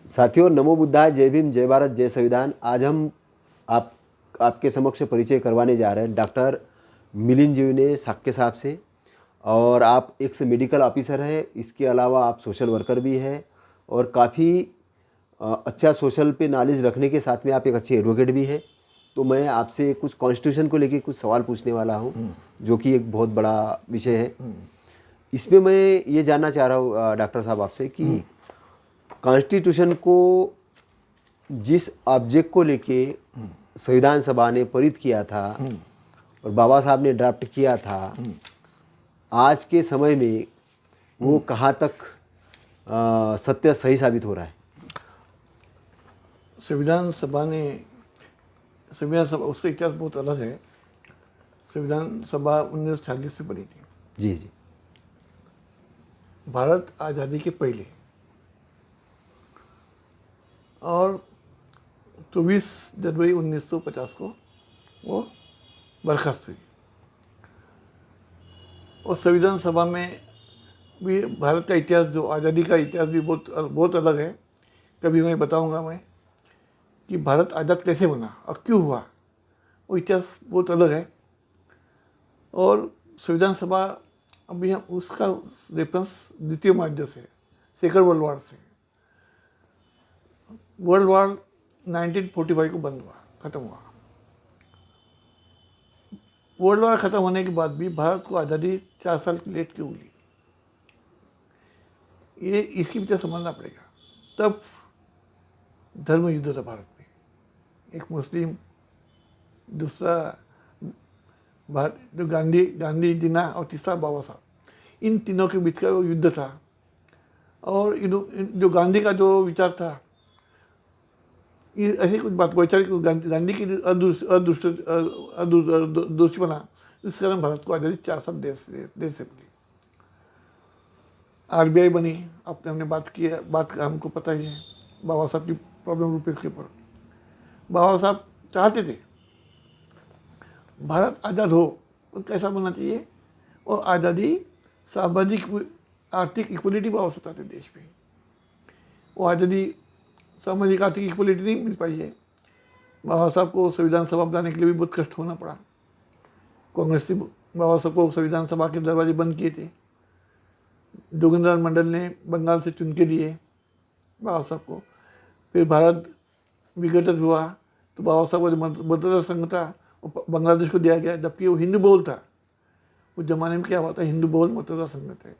साथियों, नमो बुद्धाय, जय भीम, जय भारत, जय संविधान। आज हम आपके समक्ष परिचय करवाने जा रहे हैं डॉक्टर मिलिंद जीवने साक्य साहब से। और आप एक मेडिकल ऑफिसर हैं, इसके अलावा आप सोशल वर्कर भी हैं और काफ़ी अच्छा सोशल पे नॉलेज रखने के साथ में आप एक अच्छे एडवोकेट भी हैं। तो मैं आपसे कुछ कॉन्स्टिट्यूशन को लेके कुछ सवाल पूछने वाला हूँ, जो कि एक बहुत बड़ा विषय है। इसमें मैं ये जानना चाह रहा हूँ डॉक्टर साहब आपसे कि कॉन्स्टिट्यूशन को जिस ऑब्जेक्ट को लेके संविधान सभा ने पारित किया था और बाबा साहब ने ड्राफ्ट किया था, आज के समय में वो कहाँ तक सत्य सही साबित हो रहा है? संविधान सभा उसका इतिहास बहुत अलग है। संविधान सभा 1940 में बनी थी। जी जी। भारत आज़ादी के पहले, और 24 जनवरी 1950 को वो बर्खास्त हुई। और संविधान सभा में भी भारत का इतिहास, जो आज़ादी का इतिहास भी बहुत अलग है। कभी मैं बताऊंगा कि भारत आज़ाद कैसे बना और क्यों हुआ, वो इतिहास बहुत अलग है। और संविधान सभा अभी हम उसका रेफरेंस द्वितीय महायुद्ध से, सेकंड वर्ल्ड वॉर से, वर्ल्ड वॉर 1945 को बंद हुआ, ख़त्म हुआ। वर्ल्ड वॉर ख़त्म होने के बाद भी भारत को आज़ादी 4 साल लेट क्यों मिली, ये इसकी वजह समझना पड़ेगा। तब धर्म युद्ध था भारत में, एक मुस्लिम, दूसरा भारत जो गांधी जिन्ना और तीसरा बाबा साहब, इन तीनों के बीच का वो युद्ध था। और जो गांधी का जो विचार था, ये ऐसी कुछ बात वैचारिक गांधी की दोषी बना, इस कारण भारत को आज़ादी 4 साल देर से मिली। RBI बनी, हमने बात हमको पता ही है, बाबा साहब की प्रॉब्लम रूपीस के ऊपर। बाबा साहब चाहते थे भारत आज़ाद हो, तो कैसा बनना चाहिए, और आज़ादी सामाजिक आर्थिक इक्वलिटी बाबा साहब चाहते देश में। वो आज़ादी सामाजिक आर्थिक इक्वलिटी नहीं मिल पाई है। बाबा साहब को संविधान सभा बनाने के लिए भी बहुत कष्ट होना पड़ा। कांग्रेस ने बाबा साहब को संविधान सभा के दरवाजे बंद किए थे। जोगिंद्रनाथ मंडल ने बंगाल से चुन के लिए बाबा साहब को। फिर भारत विघटित हुआ तो बाबा साहब को जो मतदाता संघ था वो बांग्लादेश को दिया गया, जबकि वो हिंदू बहुल था। उस जमाने में क्या हुआ था, हिंदू बहुल मतदाता संघ थे,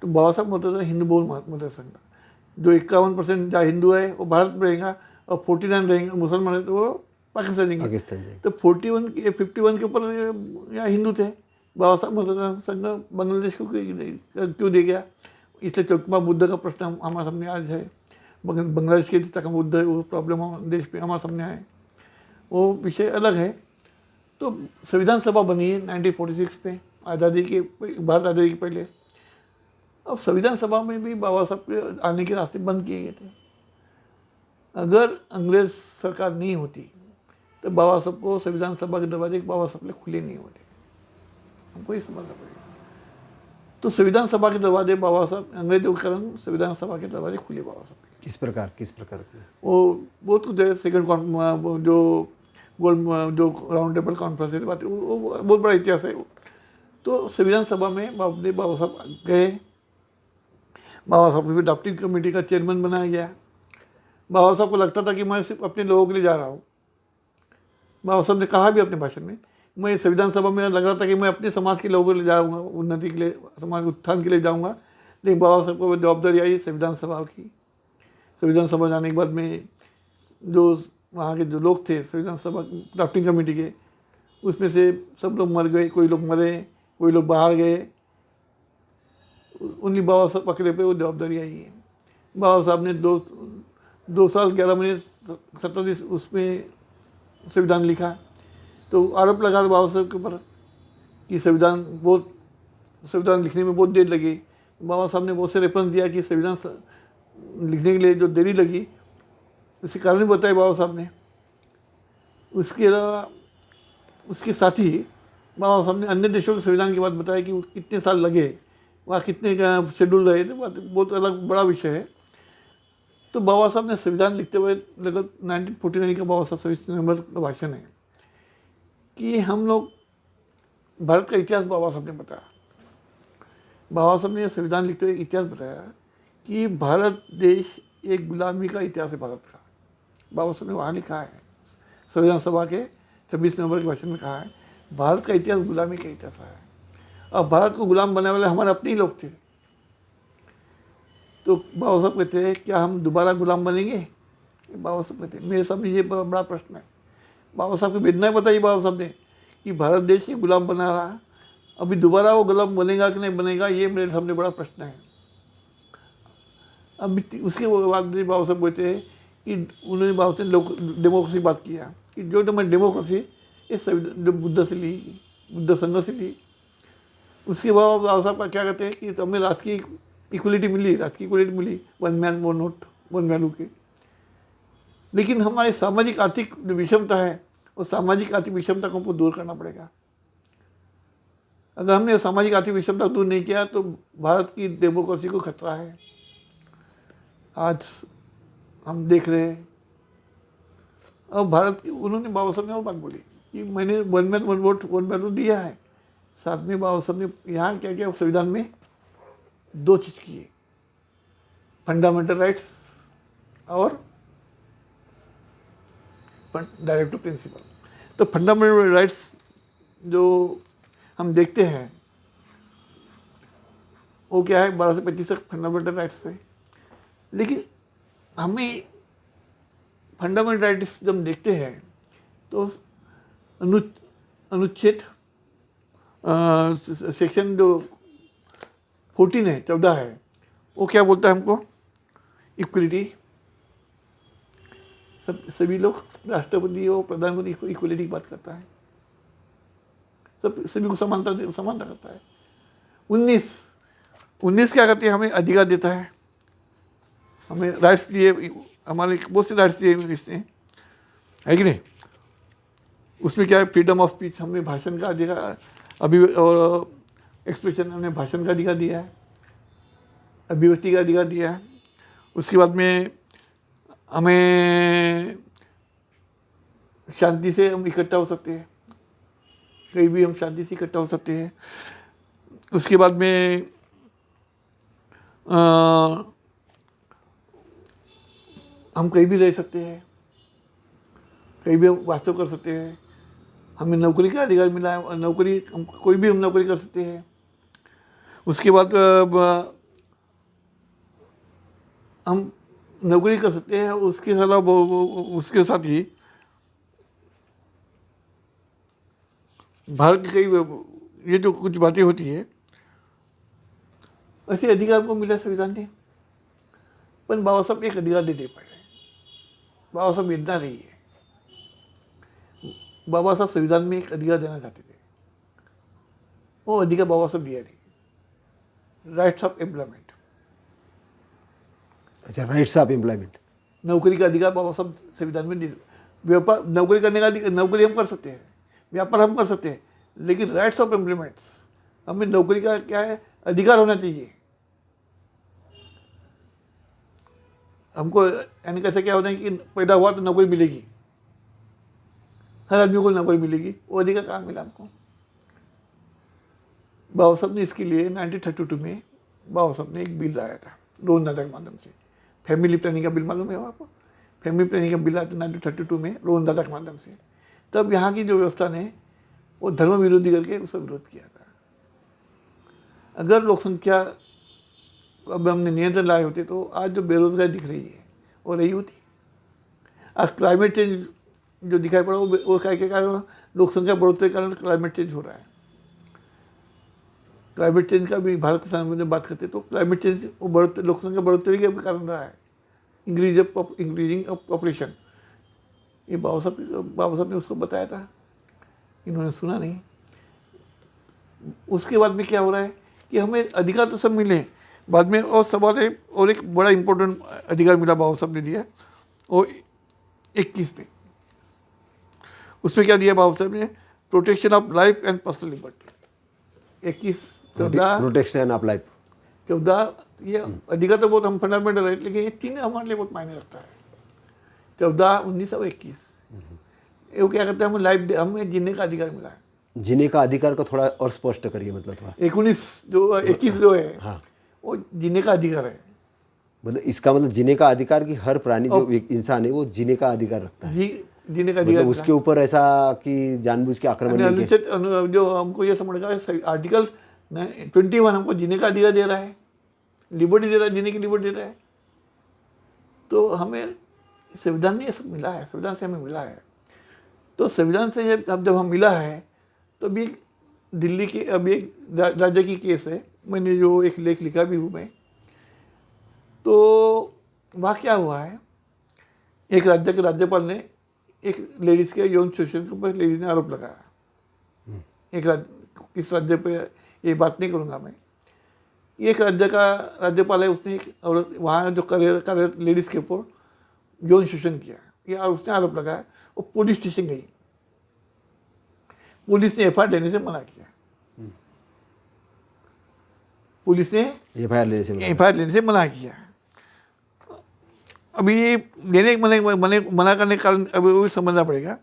तो बाबा साहब मतदाता हिंदू बहुल मतदाता संघ था। जो 51% जहाँ हिंदू है वो भारत में रहेगा, और 49 रहेंगे मुसलमान है तो वो पाकिस्तान जाएंगे। तो 51 के ऊपर यहाँ हिंदू थे। बाबा साहब मतदाता संघ बांग्लादेश को क्यों दे गया, इसलिए चौकमा बुद्ध का प्रश्न हमारे सामने आज है। बांग्लादेश के तक बुद्ध है, वो प्रॉब्लम देश पे हमारे सामने है, वो विषय अलग है। तो संविधान सभा बनी है 1946 में, भारत आज़ादी के पहले। अब संविधान सभा में भी बाबा साहब के आने के रास्ते बंद किए गए थे। अगर अंग्रेज सरकार नहीं होती तो बाबा साहब को संविधान सभा के दरवाजे बाबा साहब के खुले नहीं होते, हमको ये समझना पड़ेगा। तो संविधान सभा के दरवाजे बाबा साहब, अंग्रेजों के कारण संविधान सभा के दरवाजे खुले बाबा साहब के। किस प्रकार के? वो बहुत कुछ है। जो राउंड टेबल कॉन्फ्रेंस की बात है, वो बहुत बड़ा इतिहास है। तो संविधान सभा में बाबा साहब गए। बाबा साहब को फिर ड्राफ्टिंग कमेटी का चेयरमैन बनाया गया। बाबा साहब को लगता था कि मैं सिर्फ अपने लोगों के लिए जा रहा हूँ। बाबा साहब ने कहा भी अपने भाषण में, मैं संविधान सभा में लग रहा था कि मैं अपने समाज के लोगों के लिए जाऊँगा, उन्नति के लिए, समाज उत्थान के लिए जाऊँगा। लेकिन बाबा साहब को जवाबदारी आई संविधान सभा की। संविधान सभा जाने के बाद में जो वहाँ के जो लोग थे संविधान सभा ड्राफ्टिंग कमेटी के, उसमें से सब लोग मर गए, कोई लोग मरे, कोई लोग बाहर गए। उन्हीं बाबा साहब पकड़े पे वो जवाबदारी आई है। बाबा साहब ने 2 साल 11 महीने 17 दिन उसमें संविधान लिखा। तो आरोप लगा बाबा साहब के ऊपर कि संविधान लिखने में बहुत देर लगी। बाबा साहब ने बहुत से रेफरेंस दिया कि संविधान लिखने के लिए जो देरी लगी, इसके कारण भी बताया बाबा साहब ने। उसके अलावा उसके साथ ही बाबा साहब ने अन्य देशों के संविधान की बात बताया कि वो कितने साल लगे, वहाँ कितने शेड्यूल रहे थे, बहुत अलग बड़ा विषय है। तो तो बाबा साहब ने संविधान लिखते हुए लगभग 1949 का बाबा साहब 26 नवंबर का भाषण है कि हम लोग भारत का इतिहास बाबा साहब ने बताया। बाबा साहब ने संविधान लिखते हुए इतिहास बताया कि भारत देश एक गुलामी का इतिहास है भारत का। बाबा साहब ने वहाँ लिखा है, संविधान सभा के 26 नवंबर के भाषण में कहा है भारत का इतिहास गुलामी का इतिहास रहा है। अब भारत को गुलाम बनाने वाले हमारे अपने ही लोग थे। तो बाबा साहब कहते हैं क्या हम दोबारा गुलाम बनेंगे? बाबा साहब कहते हैं मेरे सामने ये बड़ा प्रश्न है। बाबा साहब की वेदनाएं बताई बाबा साहब ने कि भारत देश ही गुलाम बना रहा, अभी दोबारा वो गुलाम बनेगा कि नहीं बनेगा, ये मेरे सामने बड़ा प्रश्न है। अब उसके बाद बाबा साहब कहते हैं कि उन्होंने बाबा साहब ने डेमोक्रेसी बात किया कि जो डेमोक्रेसी ये जो बुद्ध से ली, बुद्ध संघ से ली। उसके बाद बाबा साहब का क्या कहते हैं कि तो हमें राजकीय इक्वलिटी मिली, राजकीय इक्वलिटी मिली, one man one vote one value की। लेकिन हमारे सामाजिक आर्थिक जो विषमता है उस सामाजिक आर्थिक विषमता को हमको दूर करना पड़ेगा। अगर हमने सामाजिक आर्थिक विषमता दूर नहीं किया तो भारत की डेमोक्रेसी को खतरा है। आज हम देख रहे हैं अब भारत की, उन्होंने बाबा साहब ने और बात बोली कि मैंने one man one vote one value दिया है। साथ में बाबा साहब ने यहाँ क्या किया संविधान में दो चीज़ की है, फंडामेंटल राइट्स और डायरेक्टिव प्रिंसिपल। तो फंडामेंटल राइट्स जो हम देखते हैं वो क्या है 12 से 25 तक फंडामेंटल राइट्स थे। लेकिन हमें फंडामेंटल राइट्स जब हम देखते हैं तो अनुच्छेद सेक्शन जो 14 है 14 है वो क्या बोलता है हमको इक्वलिटी, सभी लोग राष्ट्रपति और प्रधानमंत्री को इक्वलिटी की बात करता है, सभी को समानता करता है। 19 क्या करती है हमें अधिकार देता है, हमें राइट्स दिए, हमारे बहुत से राइट्स दिए इसने, है कि नहीं। उसमें क्या है फ्रीडम ऑफ स्पीच, हमें भाषण का अधिकार अभी और एक्सप्रेशन, हमने भाषण का अधिकार दिया है, अभिव्यक्ति का अधिकार दिया है। उसके बाद में हमें शांति से हम इकट्ठा हो सकते हैं, कहीं भी हम शांति से इकट्ठा हो सकते हैं। उसके बाद में हम कहीं भी रह सकते हैं, कहीं भी हम वास्तव कर सकते हैं। हमें नौकरी का अधिकार मिला है, नौकरी हम कोई भी हम नौकरी कर सकते हैं। उसके बाद हम नौकरी कर सकते हैं, उसके अलावा उसके साथ ही भारत की कई ये जो कुछ बातें होती है ऐसे अधिकार को मिला संविधान ने, पर बाबा साहब एक अधिकार नहीं दे पाए। बाबा साहब इतना नहीं है, बाबा साहब संविधान में एक अधिकार देना चाहते थे, वो अधिकार बाबा साहब दिया नहीं, राइट्स ऑफ एम्प्लॉयमेंट। अच्छा, राइट्स ऑफ एम्प्लॉयमेंट, नौकरी का अधिकार बाबा साहब संविधान में नहीं। व्यापार नौकरी करने का अधिकार, नौकरी हम कर सकते हैं, व्यापार हम कर सकते हैं, लेकिन राइट्स ऑफ एम्प्लॉयमेंट्स, हमें नौकरी का क्या है अधिकार होना चाहिए। हमको यानी कैसे क्या होना है कि पैदा हुआ तो नौकरी मिलेगी, हर आदमी को नौकरी मिलेगी, वो अधिकार कहाँ मिला हमको। बाबा साहब ने इसके लिए 1932 में बाबा साहब ने एक बिल लाया था रोहन दादा के माध्यम से, फैमिली प्लानिंग का बिल मालूम है आपको, फैमिली प्लानिंग का बिल आया था 1932 में रोहन दादा के माध्यम से। तब यहाँ की जो व्यवस्था ने वो धर्म विरोधी करके उसका विरोध किया था। अगर लोक संख्या अब हमने नियंत्रण लाए होते तो आज जो बेरोजगारी दिख रही है वो रही होती। आज क्लाइमेट चेंज जो दिखाई पड़ा वो क्या के कारण, लोक संख्या बढ़ोतरी के कारण क्लाइमेट चेंज हो रहा है। क्लाइमेट चेंज का भी भारत के सामने बात करते तो क्लाइमेट चेंज वो बढ़ोतरी, लोक संख्या बढ़ोतरी के कारण रहा है, इंक्रीजिंग पॉपुलेशन। ये बाबा साहब ने उसको बताया था, इन्होंने सुना नहीं। उसके बाद में क्या हो रहा है कि हमें अधिकार तो सब मिले, बाद में और सवाल है, और एक बड़ा इम्पोर्टेंट अधिकार मिला बाबा साहब ने दिया, और 21 में उसमें क्या दिया बाबा साहब ने, protection of life and personal liberty. 21 14 protection of life, 14 ये अधिकार तो बहुत हम फंडामेंटल है, लेकिन ये तीन हमारे लिए बहुत मायने रखता है। 14, 19 और 21 ये वो क्या करते हैं, हमें जीने का अधिकार मिला है। जीने का अधिकार को थोड़ा और स्पष्ट करिए, मतलब थोड़ा। 21 जो है हाँ, वो जीने का अधिकार है। मतलब इसका मतलब जीने का अधिकार कि हर प्राणी जो एक इंसान है वो जीने का अधिकार रखता है, जीने का अधिकार मतलब उसके ऊपर ऐसा कि जानबूझ के आक्रमण नहीं किया। जो हमको ये समझ का आर्टिकल 21 हमको जीने का अधिकार दे रहा है, लिबर्टी दे रहा है, जीने की लिबर्टी दे रहा है। तो हमें संविधान ने ये सब मिला है, संविधान से हमें मिला है। तो संविधान से जब हम मिला है तो अभी दिल्ली के अभी एक राज्य की केस है, मैंने जो एक लेख लिखा भी हूँ मैं। तो वहाँ क्या हुआ है, एक राज्य के राज्यपाल ने एक लेडीज़ के यौन शोषण के ऊपर लेडीज़ ने आरोप लगाया। किस राज्य पे ये बात नहीं करूँगा मैं। एक राज्य का राज्यपाल है, उसने एक औरत वहाँ जो कार्यरत लेडीज़ के ऊपर यौन शोषण किया, या उसने आरोप लगाया। वो पुलिस स्टेशन गई, पुलिस ने एफआईआर देने से मना किया। पुलिस ने एफआईआर लेने से मना किया। अभी ये मना करने के कारण अभी वो समझना पड़ेगा,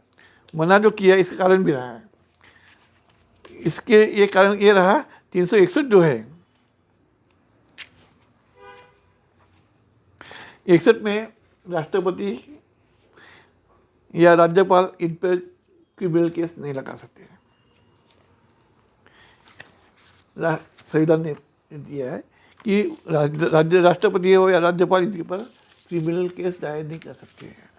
मना जो किया इसका कारण भी रहा है। इसके ये कारण ये रहा 361 जो है, 61 में राष्ट्रपति या राज्यपाल इन पर क्रिमिनल केस नहीं लगा सकते। संविधान ने दिया है कि राष्ट्रपति हो या राज्यपाल इनके पर क्रिमिनल केस दायर नहीं कर सकते हैं।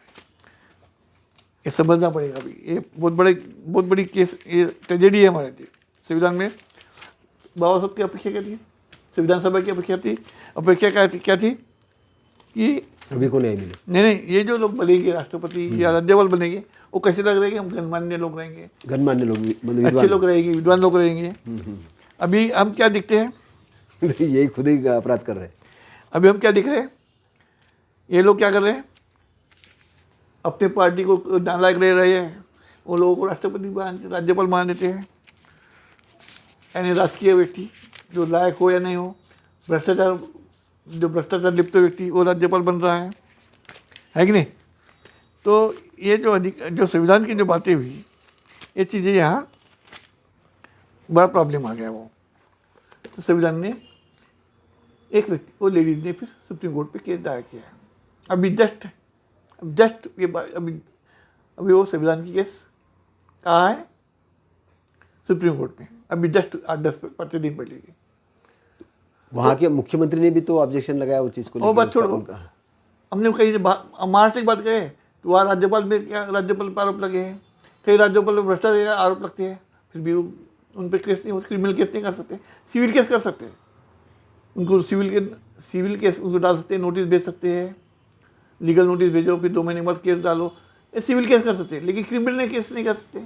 ये समझना पड़ेगा। अभी ये बहुत बड़ी केस, ये ट्रेजेडी है हमारे लिए। संविधान में बाबा साहब की अपेक्षा क्या थी, संविधान सभा की अपेक्षा क्या थी कि सभी को न्याय मिले। नहीं, ये जो लोग बनेंगे राष्ट्रपति या राज्यपाल बनेंगे वो कैसे लग रहेंगे, हम गणमान्य लोग रहेंगे, गणमान्य लोग, मतलब अच्छे लोग रहेंगे, विद्वान लोग रहेंगे। अभी हम क्या दिखते हैं यही खुद ही अपराध कर रहे हैं। अभी हम क्या दिख रहे हैं, ये लोग क्या कर रहे हैं, अपने पार्टी को नालायक ले रहे हैं, वो लोगों को राष्ट्रपति राज्यपाल मान देते हैं। यानी राजकीय व्यक्ति जो लायक हो या नहीं हो, भ्रष्टाचार लिप्त व्यक्ति वो राज्यपाल बन रहा है कि नहीं। तो ये जो संविधान की जो बातें हुई, ये चीज़ें यहाँ बड़ा प्रॉब्लम आ गया वो। तो संविधान ने एक व्यक्ति, वो लेडीज ने फिर सुप्रीम कोर्ट पे केस दायर किया। अभी जस्ट ये अभी वो संविधान की केस कहाँ है, सुप्रीम कोर्ट में। अभी जस्ट 8-10 दिन पहले की। वहाँ के मुख्यमंत्री ने भी तो ऑब्जेक्शन लगाया वो चीज़ को। वो बात छोड़ो, हमने कहीं महाराष्ट्र की बात करें तो वहाँ राज्यपाल पर आरोप लगे हैं, कई राज्यपाल पर भ्रष्टाचार आरोप लगते हैं, फिर भी उन पर केस नहीं हो, क्रिमिनल केस नहीं कर सकते, सिविल केस कर सकते हैं। उनको सिविल केस उनको डाल सकते हैं, नोटिस भेज सकते हैं, लीगल नोटिस भेजो, फिर 2 महीने बाद केस डालो, ये सिविल केस कर सकते हैं, लेकिन क्रिमिनल केस नहीं कर सकते।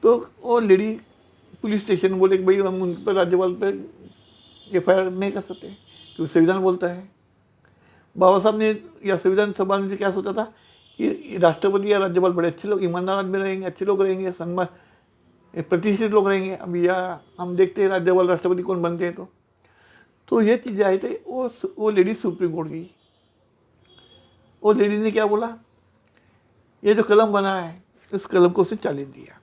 तो वो लेडी पुलिस स्टेशन बोले कि भाई हम उन पर राज्यपाल पर एफआईआर नहीं कर सकते क्योंकि संविधान बोलता है। बाबा साहब ने या संविधान सभा ने क्या सोचा था कि राष्ट्रपति या राज्यपाल बड़े अच्छे लोग, ईमानदार आदमी रहेंगे, अच्छे लोग रहेंगे, सम्मान प्रतिष्ठित लोग रहेंगे। अभी या हम देखते हैं राज्यपाल राष्ट्रपति कौन बनते हैं। तो ये चीज़ें आई थी। वो लेडीज सुप्रीम कोर्ट गई। वो लेडीज ने क्या बोला, ये जो कलम बना है इस कलम को उसने चैलेंज दिया,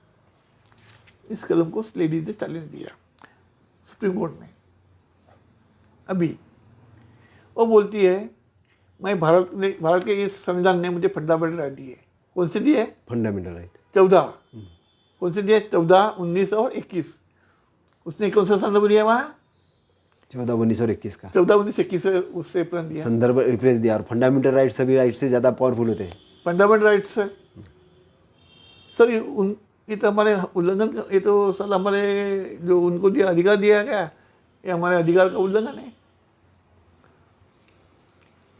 इस कलम को उस लेडीज ने चैलेंज दिया सुप्रीम कोर्ट में। अभी वो बोलती है मैं भारत के इस संविधान ने मुझे फंडामेंटल राइट दिए। कौन से दिए? Fundamental right 14। कौन से दिए? 14, 19 और 21। उसने कौन सा संदर्भ दिया वहाँ? 14, 19 और 21 का 14, 19, 21 उससे प्रण दिया, संदर्भ रिफरेंस दिया। और फंडामेंटल राइट सभी राइट से ज़्यादा पावरफुल होते हैं। फंडामेंटल राइट्स सर ये तो हमारे उल्लंघन, ये तो सर हमारे जो उनको दिया अधिकार दिया गया, ये हमारे अधिकार का उल्लंघन है।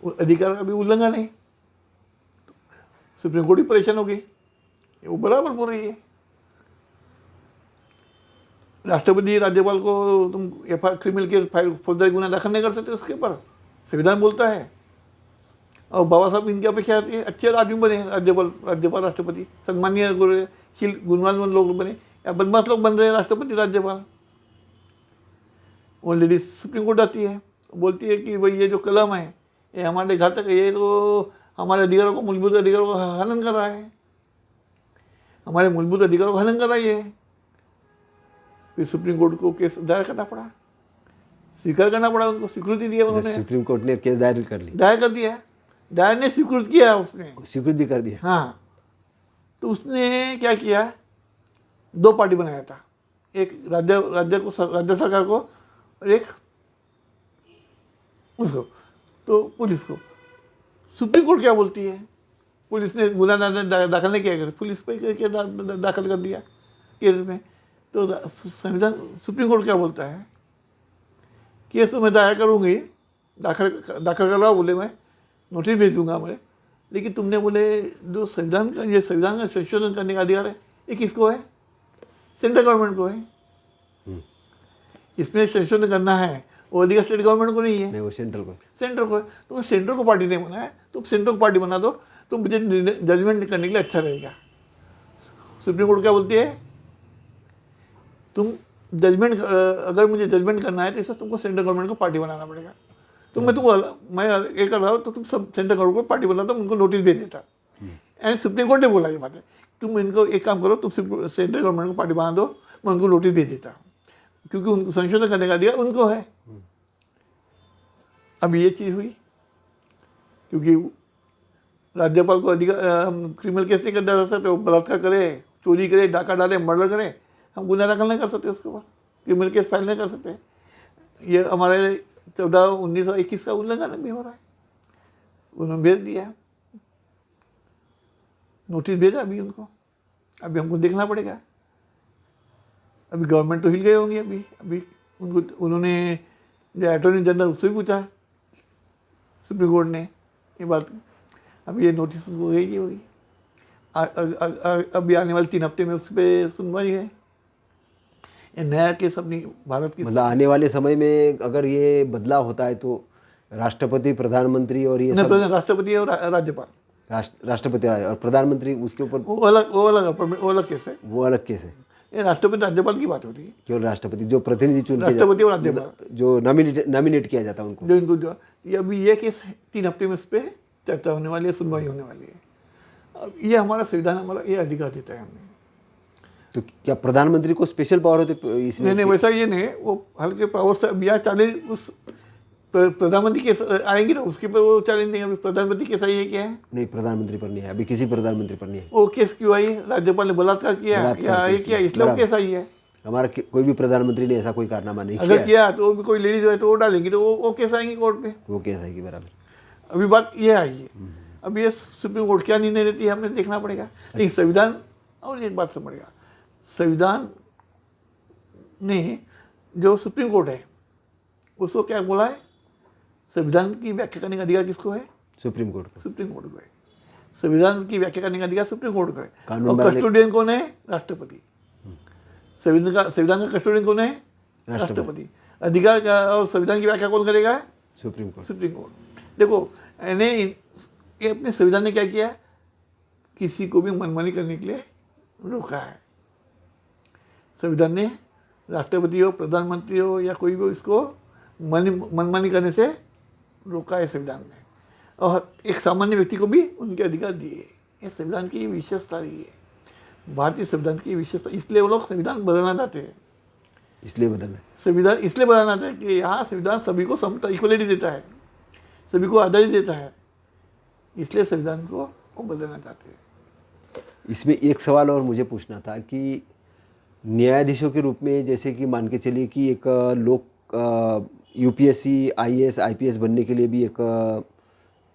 अधिकार का भी उल्लंघन है। सुप्रीम कोर्ट ही परेशान हो गई, वो बराबर बोल रही है। राष्ट्रपति राज्यपाल को तुम क्रिमिनल केस फाइल फौजदारी गुना दाखिल नहीं कर सकते उसके ऊपर, संविधान बोलता है। और बाबा साहब इनकी अपेक्षा आती है अच्छे आदमी बने, राज्यपाल राष्ट्रपति सम्मानीय गुणवान लोग बने, या बदमाश लोग बन रहे हैं राष्ट्रपति राज्यपाल। वो लेडीज सुप्रीम कोर्ट आती है बोलती है कि भाई ये जो कलम है ये हमारे घातक है, ये तो हमारे अधिकारों को, मूलभूत अधिकारों को हनन कर रहा है, हमारे मूलभूत अधिकारों को हनन कर रहा है ये। फिर सुप्रीम कोर्ट को केस दायर करना पड़ा, स्वीकार करना पड़ा, उनको स्वीकृति दिया उन्होंने, सुप्रीम कोर्ट ने केस दायर कर ली, दायर कर दिया, दायर ने स्वीकृत किया, उसने स्वीकृत भी कर दिया। हाँ। तो उसने क्या किया, दो पार्टी बनाया था, एक राज्य सरकार को और एक उसको, तो पुलिस को। सुप्रीम कोर्ट क्या बोलती है, पुलिस ने गुना दाखिल नहीं किया, पुलिस पे दाखिल कर दिया केस में। तो संविधान, सुप्रीम कोर्ट क्या बोलता है, केस तो मैं दायर करूँगी, दाखिल कर रहा हूँ, बोले मैं नोटिस भेज दूंगा मैं, लेकिन तुमने बोले जो संविधान का, ये संविधान का संशोधन करने का अधिकार है, ये किसको है, सेंट्रल गवर्नमेंट को है। इसमें संशोधन करना है, वो अधिकार स्टेट गवर्नमेंट को नहीं है, नहीं वो सेंट्रल को, सेंटर को है। तो सेंटर को पार्टी नहीं बनाया, तुम सेंटर को पार्टी बना दो, तो मुझे जजमेंट करने के लिए अच्छा रहेगा। सुप्रीम कोर्ट क्या बोलती है, तुम जजमेंट, अगर मुझे जजमेंट करना है तो इससे तुमको सेंट्रल गवर्नमेंट को पार्टी बनाना पड़ेगा। तो मैं तुमको, मैं ये कर रहा हूँ, तो तुम सब सेंट्रल गवर्नमेंट को पार्टी बनाता, उनको नोटिस भेज देता। एंड सुप्रीम कोर्ट ने बोला ये बात है, तुम इनको एक काम करो, तुम सेंट्रल गवर्नमेंट को पार्टी बना दो, मैं उनको नोटिस भेज देता, क्योंकि उनको संशोधन करने का अधिकार उनको है। अब ये चीज़ हुई, क्योंकि राज्यपाल को अधिकार, हम क्रिमिनल केस नहीं कर सकते, वो बलात्कार करे, चोरी करे, डाका डाले, मर्डर करे, हम गुनाह दाखिल नहीं कर सकते, उसके ऊपर क्रिमिनल केस फाइल नहीं कर सकते। ये हमारे 14/1921 का उल्लंघन भी हो रहा है। उन्होंने भेज दिया, नोटिस भेजा अभी उनको, अभी हमको देखना पड़ेगा। अभी गवर्नमेंट तो हिल गए होंगे, अभी उनको, उन्होंने जो अटॉर्नी जनरल उससे भी पूछा सुप्रीम कोर्ट ने ये बात, अभी ये नोटिस उनको होगी होगी, अभी आने वाले 3 हफ्ते में उस पर सुनवाई है। ये नया केस अपनी भारत की, मतलब आने वाले समय में अगर ये बदलाव होता है तो राष्ट्रपति, प्रधानमंत्री और ये सब, राष्ट्रपति और राज्यपाल, राष्ट्रपति और प्रधानमंत्री, उसके ऊपर वो अलग केस है, वो अलग केस है। ये राष्ट्रपति राज्यपाल की बात हो रही है, केवल राष्ट्रपति जो प्रतिनिधि चुन के, राष्ट्रपति और राज्यपाल जो नॉमिनेट किया जाता है उनको, जो इनको, जो ये अभी ये केस 3 हफ्ते में इस पर चर्चा होने वाली है, सुनवाई होने वाली है। अब ये हमारा संविधान हमारा ये अधिकार देता है हमें। तो क्या प्रधानमंत्री को स्पेशल पावर होते इसमें? नहीं, वैसा ये नहीं, वो हल्के पावर से अभी चैलेंज, उस प्रधानमंत्री केस आएंगे ना, उसके पर वो चैलेंज नहीं। अभी प्रधानमंत्री केस आई है, क्या है? नहीं, प्रधानमंत्री पर नहीं है अभी, किसी प्रधानमंत्री पर नहीं है। वो केस क्यों आई? राज्यपाल ने बलात्कार किया या ये किया, इसलिए वो केस आई है। हमारा कोई भी प्रधानमंत्री ने ऐसा कोई कारनामा नहीं अगर किया तो वो भी कोई लेडीज है तो वो डालेंगी, तो वो केस आएंगे कोर्ट पे, वो केस आएगी बराबर। अभी बात ये आई है। अब ये सुप्रीम कोर्ट क्या निर्णय लेती है, हमें देखना पड़ेगा। लेकिन संविधान, और एक बात समझेगा, संविधान ने जो सुप्रीम कोर्ट है उसको क्या बोला है, संविधान की व्याख्या करने का अधिकार किसको है? सुप्रीम कोर्ट को। सुप्रीम कोर्ट को है। संविधान की व्याख्या करने का अधिकार सुप्रीम कोर्ट को है। कानून और बनाने- कस्टोडियन कौन है? राष्ट्रपति। संविधान का कस्टोडियन कौन है? राष्ट्रपति। अधिकार का और संविधान की व्याख्या कौन करेगा? Supreme court. Supreme court. देखो ये अपने संविधान ने क्या किया, किसी को भी मनमानी करने के लिए रोका है। संविधान ने राष्ट्रपति हो, प्रधानमंत्री हो या कोई भी इसको मनमानी करने से रोका है संविधान ने, और एक सामान्य व्यक्ति को भी उनके अधिकार दिए। ये संविधान की विशेषता रही है, भारतीय संविधान की विशेषता। इसलिए वो लोग संविधान बदलना चाहते हैं। इसलिए बदलना है संविधान इसलिए बनाना था कि यहाँ संविधान सभी को समता, इक्वलिटी देता है, सभी को आज़ादी देता है, इसलिए संविधान को वो बदलना चाहते हैं। इसमें एक सवाल और मुझे पूछना था कि न्यायाधीशों के रूप में, जैसे कि मान के चलिए कि एक लोग यूपीएससी, आईएएस, आईपीएस बनने के लिए भी एक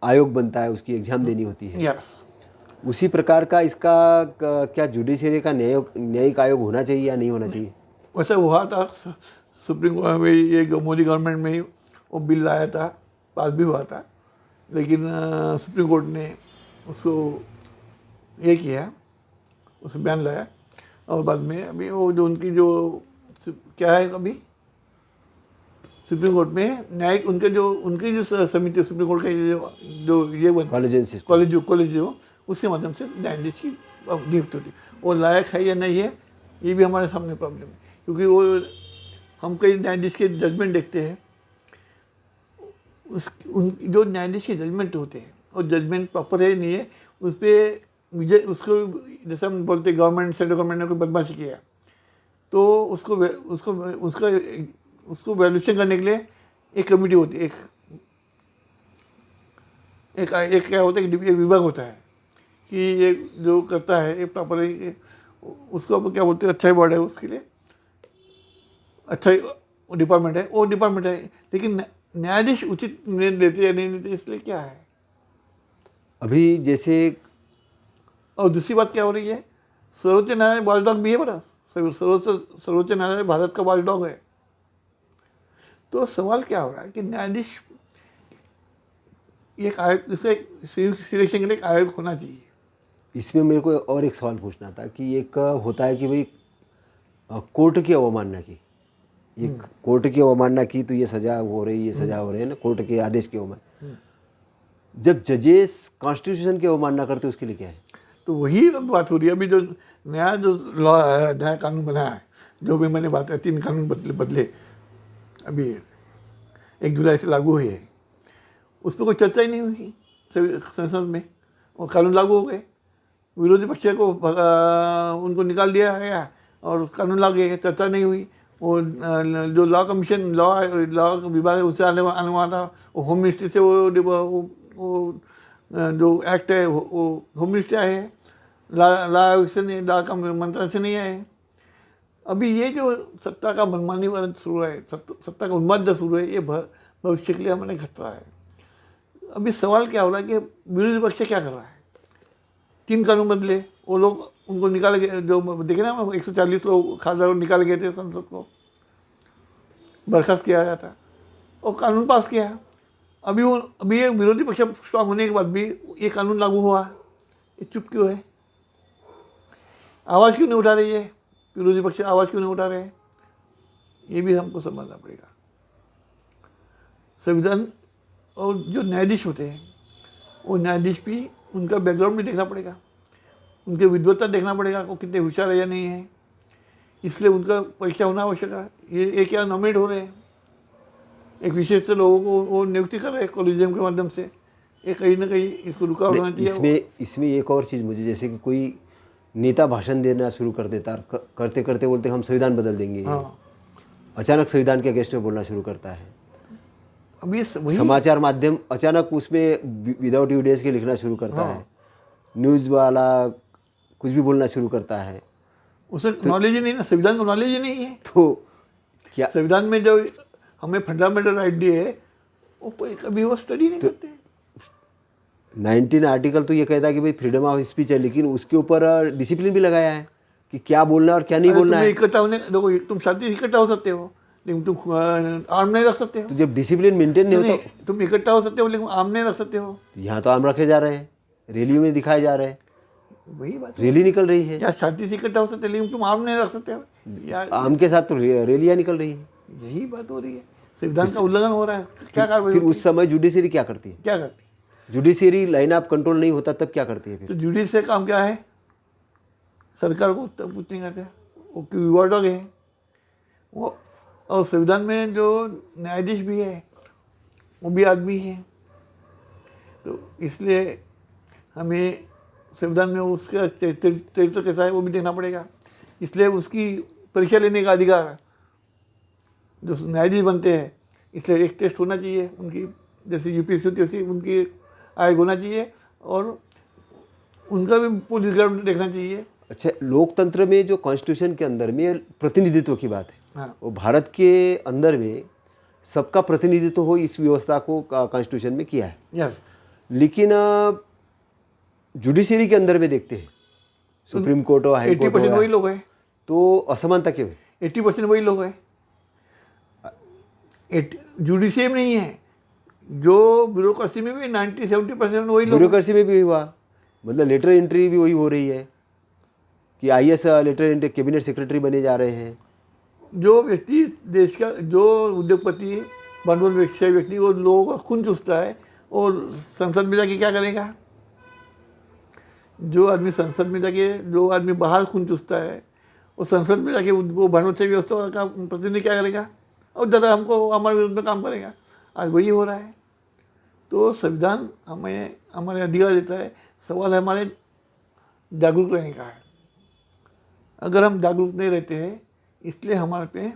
आयोग बनता है, उसकी एग्ज़ाम देनी होती है। यस, उसी प्रकार का इसका क्या जुडिशरी का न्यायिक आयोग होना चाहिए या नहीं होना चाहिए? वैसे हुआ था सुप्रीम कोर्ट में, ये मोदी गवर्नमेंट में वो बिल लाया था, पास भी हुआ था, लेकिन सुप्रीम कोर्ट ने उसको ये किया, उस बयान लाया, और बाद में अभी वो जो उनकी जो क्या है, अभी सुप्रीम कोर्ट में न्यायिक उनकी जो समिति सुप्रीम कोर्ट का जो ये कॉलेज जो उसके माध्यम से न्यायाधीश की नियुक्त होती, वो लायक है या नहीं है, ये भी हमारे सामने प्रॉब्लम है। क्योंकि वो हम कई न्यायाधीश के जजमेंट देखते हैं, जो न्यायाधीश के जजमेंट होते हैं और जजमेंट प्रॉपर है नहीं है, उस पर मुझे उसको जैसे हम बोलते हैं गवर्नमेंट सेंट्रल गवर्नमेंट ने कोई बदमाशी किया तो उसको वैल्यूएशन करने के लिए एक कमेटी होती है, एक क्या होता है, एक विभाग होता है कि ये जो करता है ये प्रॉपर है, उसको अपन क्या बोलते हैं, अच्छा ही वर्ड है उसके लिए, अच्छा डिपार्टमेंट है, वो डिपार्टमेंट है। लेकिन न्यायाधीश उचित निर्णय लेते या नहीं लेते, इसलिए क्या है। अभी जैसे और दूसरी बात क्या हो रही है, सर्वोच्च न्यायालय वॉचडॉग भी है बड़ा, सर्वोच्च न्यायालय भारत का वॉचडॉग है। तो सवाल क्या हो रहा है कि न्यायाधीश एक आयोग, इसे सिलेक्शन के लिए एक आयोग होना चाहिए। इसमें मेरे को और एक सवाल पूछना था कि एक होता है कि भाई कोर्ट की अवमानना की, एक कोर्ट की अवमानना की तो ये सज़ा हो रही, ये सज़ा हो रही है ना, कोर्ट के आदेश की अवमानना। जब जजेस कॉन्स्टिट्यूशन की अवमानना करते उसके लिए क्या है? तो वही बात हो रही है। अभी जो नया जो लॉ है, नया कानून बना है, जो भी मैंने बात है, 3 कानून बदले अभी 1 जुलाई से लागू हुए, उस पर कोई चर्चा ही नहीं हुई संसद में। वो कानून लागू हो गए, विरोधी पक्ष को उनको निकाल दिया गया और कानून लागू गया, चर्चा नहीं हुई। वो जो लॉ कमीशन लॉ विभाग है उससे आने वाला था, वो होम मिनिस्ट्री से वो जो एक्ट है वो होम मिनिस्ट्री आए हैं, लॉ आयोग से नहीं, लॉ का मंत्रालय से नहीं आए। अभी ये जो सत्ता का मनमानी वाला शुरू है, सत्ता का उन्माद जो शुरू है, ये भविष्य के लिए हमारे खतरा है। अभी सवाल क्या हो रहा है कि विरोधी पक्ष क्या कर रहा है, 3 कानून बदले, वो लोग उनको निकाल गए, जो देखे ना 140 लोग खासदार निकाल गए थे, संसद को बर्खास्त किया गया था और कानून पास किया। अभी ये विरोधी पक्ष स्ट्रांग होने के बाद भी ये कानून लागू हुआ, ये चुप क्यों है, आवाज़ क्यों नहीं उठा रही है, विरोधी पक्ष आवाज़ क्यों नहीं उठा रहे हैं, ये भी हमको समझना पड़ेगा। संविधान और जो न्यायाधीश होते हैं, वो न्यायाधीश भी, उनका बैकग्राउंड भी देखना पड़ेगा, उनके विद्वत्ता देखना पड़ेगा, वो कितने होशियार है या नहीं है, इसलिए उनका परीक्षा होना आवश्यक है। ये क्या नॉमिनेट हो रहे हैं, एक विशेष लोगों को वो नियुक्ति कर रहे हैं कॉलेजियम के माध्यम से, ये कहीं ना कहीं इसको रुका होना चाहिए। इसमें एक और चीज़ मुझे, जैसे कि कोई नेता भाषण देना शुरू कर देता, करते करते बोलते हम संविधान बदल देंगे, हाँ। अचानक संविधान के अगेंस्ट में बोलना शुरू करता है। अभी समाचार माध्यम अचानक उसमें विदाउट एविडेंस के लिखना शुरू करता है, न्यूज़ वाला कुछ भी बोलना शुरू करता है, उसे नॉलेज ही नहीं ना, संविधान को नॉलेज ही नहीं है। तो क्या संविधान में जो हमें फंडामेंटल राइट दिए है, वो कभी वो स्टडी नहीं करते। 19 आर्टिकल तो ये कहता है कि भाई फ्रीडम ऑफ स्पीच है, लेकिन उसके ऊपर डिसिप्लिन भी लगाया है कि क्या बोलना है और क्या नहीं बोलना है। इकट्ठा होने, देखो तुम शांति से इकट्ठा हो सकते हो, लेकिन तुम आर्म नहीं रख सकते हो। तो जब डिसिप्लिन मेंटेन नहीं होता, तुम इकट्ठा हो सकते हो लेकिन आर्म नहीं रख सकते हो। यहाँ तो आर्म रखे जा रहे हैं, रैली में दिखाए जा रहे हैं, वही बात, रैली निकल रही है। या शांति से इकट्ठा हो सकते हो लेकिन तुम आर्म नहीं रख सकते हो यार, आर्म के साथ तो रैलियाँ निकल रही है। यही बात हो रही है, संविधान का उल्लंघन हो रहा है। क्या कार्रवाई फिर उस समय जुडिशरी क्या करती है? क्या करती है? जुडिशरी लाइन ऑफ कंट्रोल नहीं होता तब क्या करती है फिर? तो जुडिस से काम क्या है, सरकार को तब कुछ नहीं करते, वो विवादक है वो। और संविधान में जो न्यायाधीश भी है वो भी आदमी है, तो इसलिए हमें संविधान में उसका चरित्र कैसा है वो भी देखना पड़ेगा। इसलिए उसकी परीक्षा लेने का अधिकार जो न्यायाधीश बनते हैं, इसलिए एक टेस्ट होना चाहिए उनकी, जैसे यूपीएससी होती है वैसी उनकी आयोग होना चाहिए, और उनका भी पुलिस ग्राउंड देखना चाहिए। अच्छा, लोकतंत्र में जो कॉन्स्टिट्यूशन के अंदर में प्रतिनिधित्व की बात है, हाँ, वो भारत के अंदर में सबका प्रतिनिधित्व हो, इस व्यवस्था को कॉन्स्टिट्यूशन में किया है। यस, लेकिन जुडिशरी के अंदर में देखते हैं, सुप्रीम कोर्ट और हाई कोर्ट 80% वही लोग हैं, तो असमानता क्यों है? 80% वही लोग हैं। जुडिशियरी में नहीं है, जो ब्यूरोक्रेसी में भी 90-70% वही लोग। ब्यूरोक्रेसी में भी हुआ, मतलब लेटर एंट्री भी वही हो रही है कि IAS lateral entry cabinet secretary बने जा रहे हैं। जो व्यक्ति देश का, जो उद्योगपति बनवान व्यक्ति वो लोगों का खून चूसता है और संसद में जाके क्या करेगा? जो आदमी संसद में जाके, जो आदमी बाहर खून चूसता है वो संसद में जाके वो बनवते व्यवस्था का प्रतिनिधि क्या करेगा? और ज़्यादा हमको हमारे विरुद्ध में काम करेगा। आज वही हो रहा है। तो संविधान हमें हमारे अधिकार देता है, सवाल है हमारे जागरूक रहने का है। अगर हम जागरूक नहीं रहते हैं इसलिए हमारे पे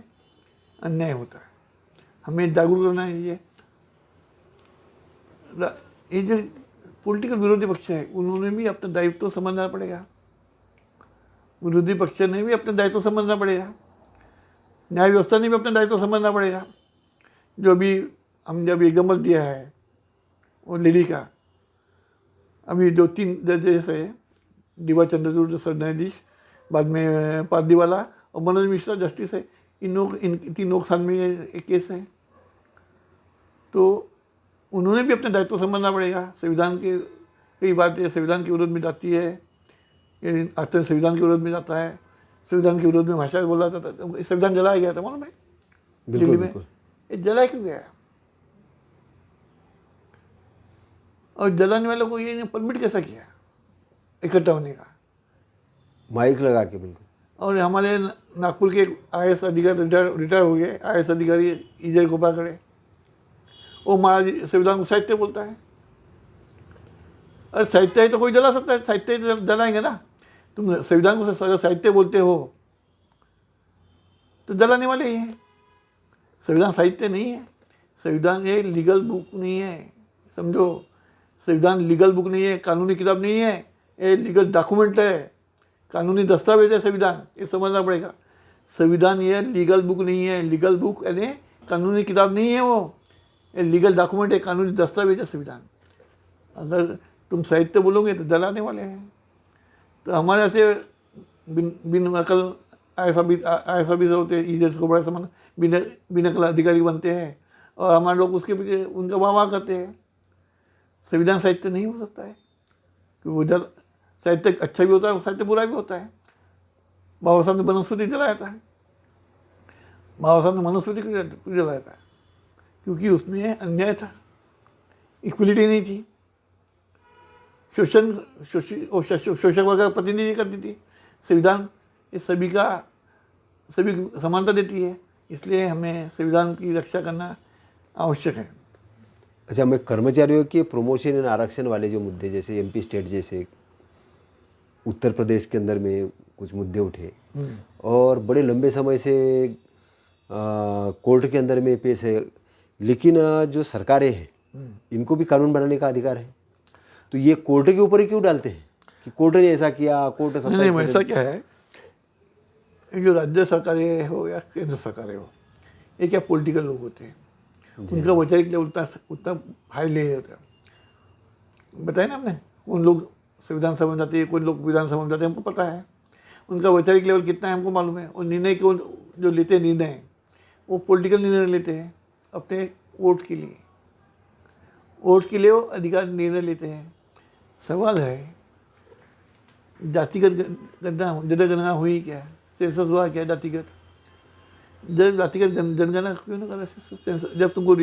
अन्याय होता है। हमें जागरूक रहना चाहिए। ये जो पॉलिटिकल विरोधी पक्ष है उन्होंने भी अपना दायित्व तो समझना पड़ेगा, विरोधी पक्ष ने भी अपना दायित्व समझना पड़ेगा, न्याय व्यवस्था ने भी अपना दायित्व समझना पड़ेगा। जो अभी हम जब एग्जाम्पल दिया है वो लेडी का, अभी जो 3 जजेस है, डीवाई चंद्रचूड़ सर न्यायाधीश, बाद में पारदीवाला और मनोज मिश्रा जस्टिस है, इन 3 लोग साल में एक केस है। तो उन्होंने भी अपना दायित्व समझना पड़ेगा। संविधान के कई बातें संविधान के विरोध में जाती है, ये आचरण संविधान के विरोध में जाता है, संविधान के विरोध में भाषा बोला जाता है। संविधान जलाया गया था मालूम है दिल्ली में, ये जलाया क्यों गया? और जलाने वालों को ये परमिट कैसा किया इकट्ठा होने का? माइक लगा के बिल्कुल। और हमारे नागपुर के IAS अधिकारी रिटायर हो गए, IAS अधिकारी इजर गोपाकड़े, वो महाराज संविधान को साहित्य बोलता है। अरे साहित्य है तो कोई जला सकता है, साहित्य जलाएंगे ना। तुम संविधान को अगर साहित्य बोलते हो तो जलाने वाले ही हैं। संविधान साहित्य नहीं है, संविधान ये लीगल बुक नहीं है, समझो। संविधान लीगल बुक नहीं है, कानूनी किताब नहीं है, ये लीगल डॉक्यूमेंट है, कानूनी दस्तावेज है संविधान, ये समझना पड़ेगा। संविधान ये लीगल बुक नहीं है, लीगल बुक यानी कानूनी किताब नहीं है, वो ये लीगल डॉक्यूमेंट है, कानूनी दस्तावेज है संविधान। अगर तुम साहित्य बोलोगे तो जलाने वाले हैं। तो हमारे ऐसे बिन अकल IAS ऑफिसर होते हैं, ईजर्स को बड़ा समान बिन अकल अधिकारी बनते हैं और हमारे लोग उसके पीछे उनका वाह करते हैं। संविधान साहित्य नहीं हो सकता है, क्योंकि वो साहित्य अच्छा भी होता है, साहित्य बुरा भी होता है। बाबा साहब ने मनुस्मृति जलाया था, बाबा साहब ने मनुस्मृति क्यों जलाया था? क्योंकि उसमें अन्याय था, इक्वलिटी नहीं थी, शोषक वर्ग का प्रतिनिधि करती थी। संविधान ये सभी समानता देती है, इसलिए हमें संविधान की रक्षा करना आवश्यक है। अच्छा, मैं कर्मचारियों के प्रमोशन एंड आरक्षण वाले जो मुद्दे, जैसे MP स्टेट जैसे उत्तर प्रदेश के अंदर में कुछ मुद्दे उठे और बड़े लंबे समय से कोर्ट के अंदर में पेश है, लेकिन जो सरकारें हैं इनको भी कानून बनाने का अधिकार है, तो ये कोर्ट के ऊपर ही क्यों डालते हैं कि कोर्ट ने ऐसा किया, कोर्ट नहीं, ऐसा क्या है, जो राज्य सरकारें हो या केंद्र सरकारें हो, ये क्या पॉलिटिकल लोग होते हैं, उनका वैचारिक लेवल उतना हाई ले होता है। बताया ना हमने, उन लोग संविधान सभा में जाते हैं, कोई लोग विधानसभा में जाते हैं, हमको पता है उनका वैचारिक लेवल कितना है, हमको मालूम है। और निर्णय के जो लेते हैं निर्णय, वो पॉलिटिकल निर्णय लेते हैं अपने वोट के लिए, वोट के लिए वो अधिकार निर्णय लेते हैं। सवाल है जातिगत जनगणना हुई क्या, सेंसस हुआ क्या जातिगत? जब जातिगत जनगणना क्यों नहीं कर रहे? जब तुमको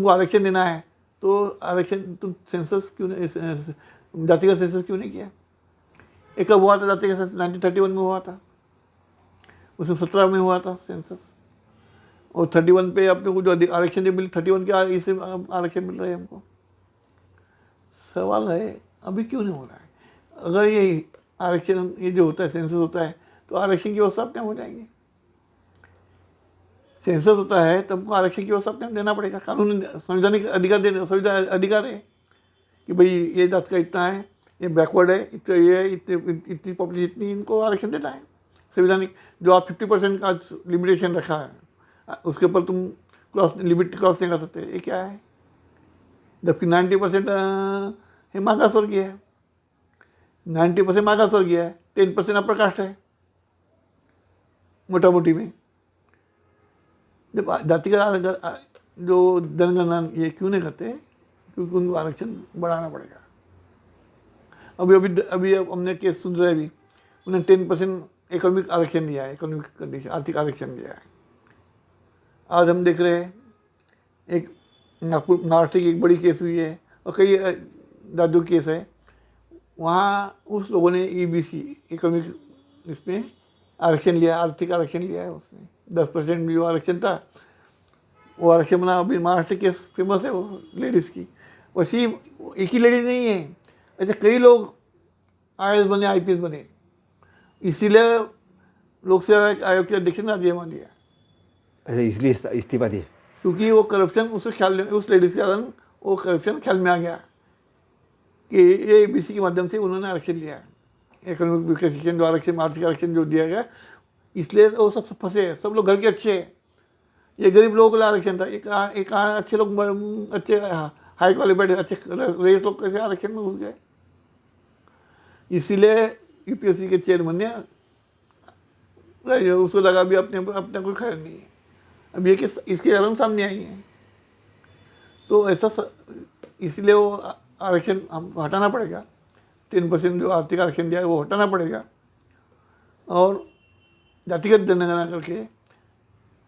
आरक्षण देना है, तो आरक्षण तुम सेंसस क्यों नहीं, जातिगत सेंसस क्यों नहीं किया? एक कब हुआ था जातिगत सेंसस? 1931 में हुआ था, उसमें 17 में हुआ था सेंसस, और 31 पे अपने को जो आरक्षण मिले 31 के इससे आरक्षण मिल रहे हैं हमको। सवाल है अभी क्यों नहीं हो रहा है? अगर ये आरक्षण ये जो होता है सेंसस होता है तो आरक्षण की व्यवस्था अपने हो जाएंगे। सेंसस होता है तब को आरक्षण की व्यवस्था अपने देना पड़ेगा। कानून संवैधानिक अधिकार देने संविधान अधिकार है कि भाई ये जात का इतना है, ये बैकवर्ड है, इतना ये है, इतनी पॉपुलेशन इतनी, इनको आरक्षण देना है संविधानिक। जो आप 50% का लिमिटेशन रखा है उसके ऊपर तुम लिमिट क्रॉस नहीं कर सकते, ये क्या है? जबकि 90% मागासवर्गीय है, 90% मागासवर्गीय है, 10% अपर कास्ट है मोटा मोटी में। जब जातिगत जो जनगणना ये क्यों नहीं करते? क्योंकि उनको आरक्षण बढ़ाना पड़ेगा। अभी हमने केस सुन रहे हैं, अभी उन्हें 10% इकोनॉमिक आरक्षण दिया है, इकोनॉमिक कंडीशन आर्थिक आरक्षण दिया है। आज हम देख रहे हैं एक नागपुर महाराष्ट्र की एक बड़ी केस हुई है और कई राज्यों की केस है, वहाँ उस लोगों ने EBC इकोनॉमिक इसमें आरक्षण लिया, आर्थिक आरक्षण लिया है। उसमें 10% जो आरक्षण था वो आरक्षण बना, अभी महाराष्ट्र के फेमस है वो लेडीज़ की। वैसे एक ही लेडीज़ नहीं है, ऐसे कई लोग IAS बने, IPS बने, इसीलिए लोक सेवा आयोग के अध्यक्ष ने राजीनामा दिया, अच्छा इसलिए इस्तीफा दिए। क्योंकि वो करप्शन उसको ख्याल, उस लेडीज़ के कारण वो करप्शन ख्याल में आ गया कि ये ABC के माध्यम से उन्होंने आरक्षण लिया है, इकोनॉमिक विकसित जो आरक्षण, आर्थिक आरक्षण जो दिया गया, इसलिए वो सब फंसे हैं। सब लोग घर के अच्छे हैं, ये गरीब लोगों के लिए आरक्षण था। एक कहाँ अच्छे लोग, अच्छे हाई क्वालिफाइड अच्छे रईस लोग कैसे आरक्षण में घुस गए। इसीलिए UPSC के चेयरमैन ने उसको लगा भी अपने कोई खैर नहीं है, अब ये कि इसके कारण सामने आई है, तो ऐसा इसलिए वो आरक्षण हमको हटाना पड़ेगा। 10% जो आर्थिक आरक्षण दिया है वो हटाना पड़ेगा, और जातिगत जनगणना करके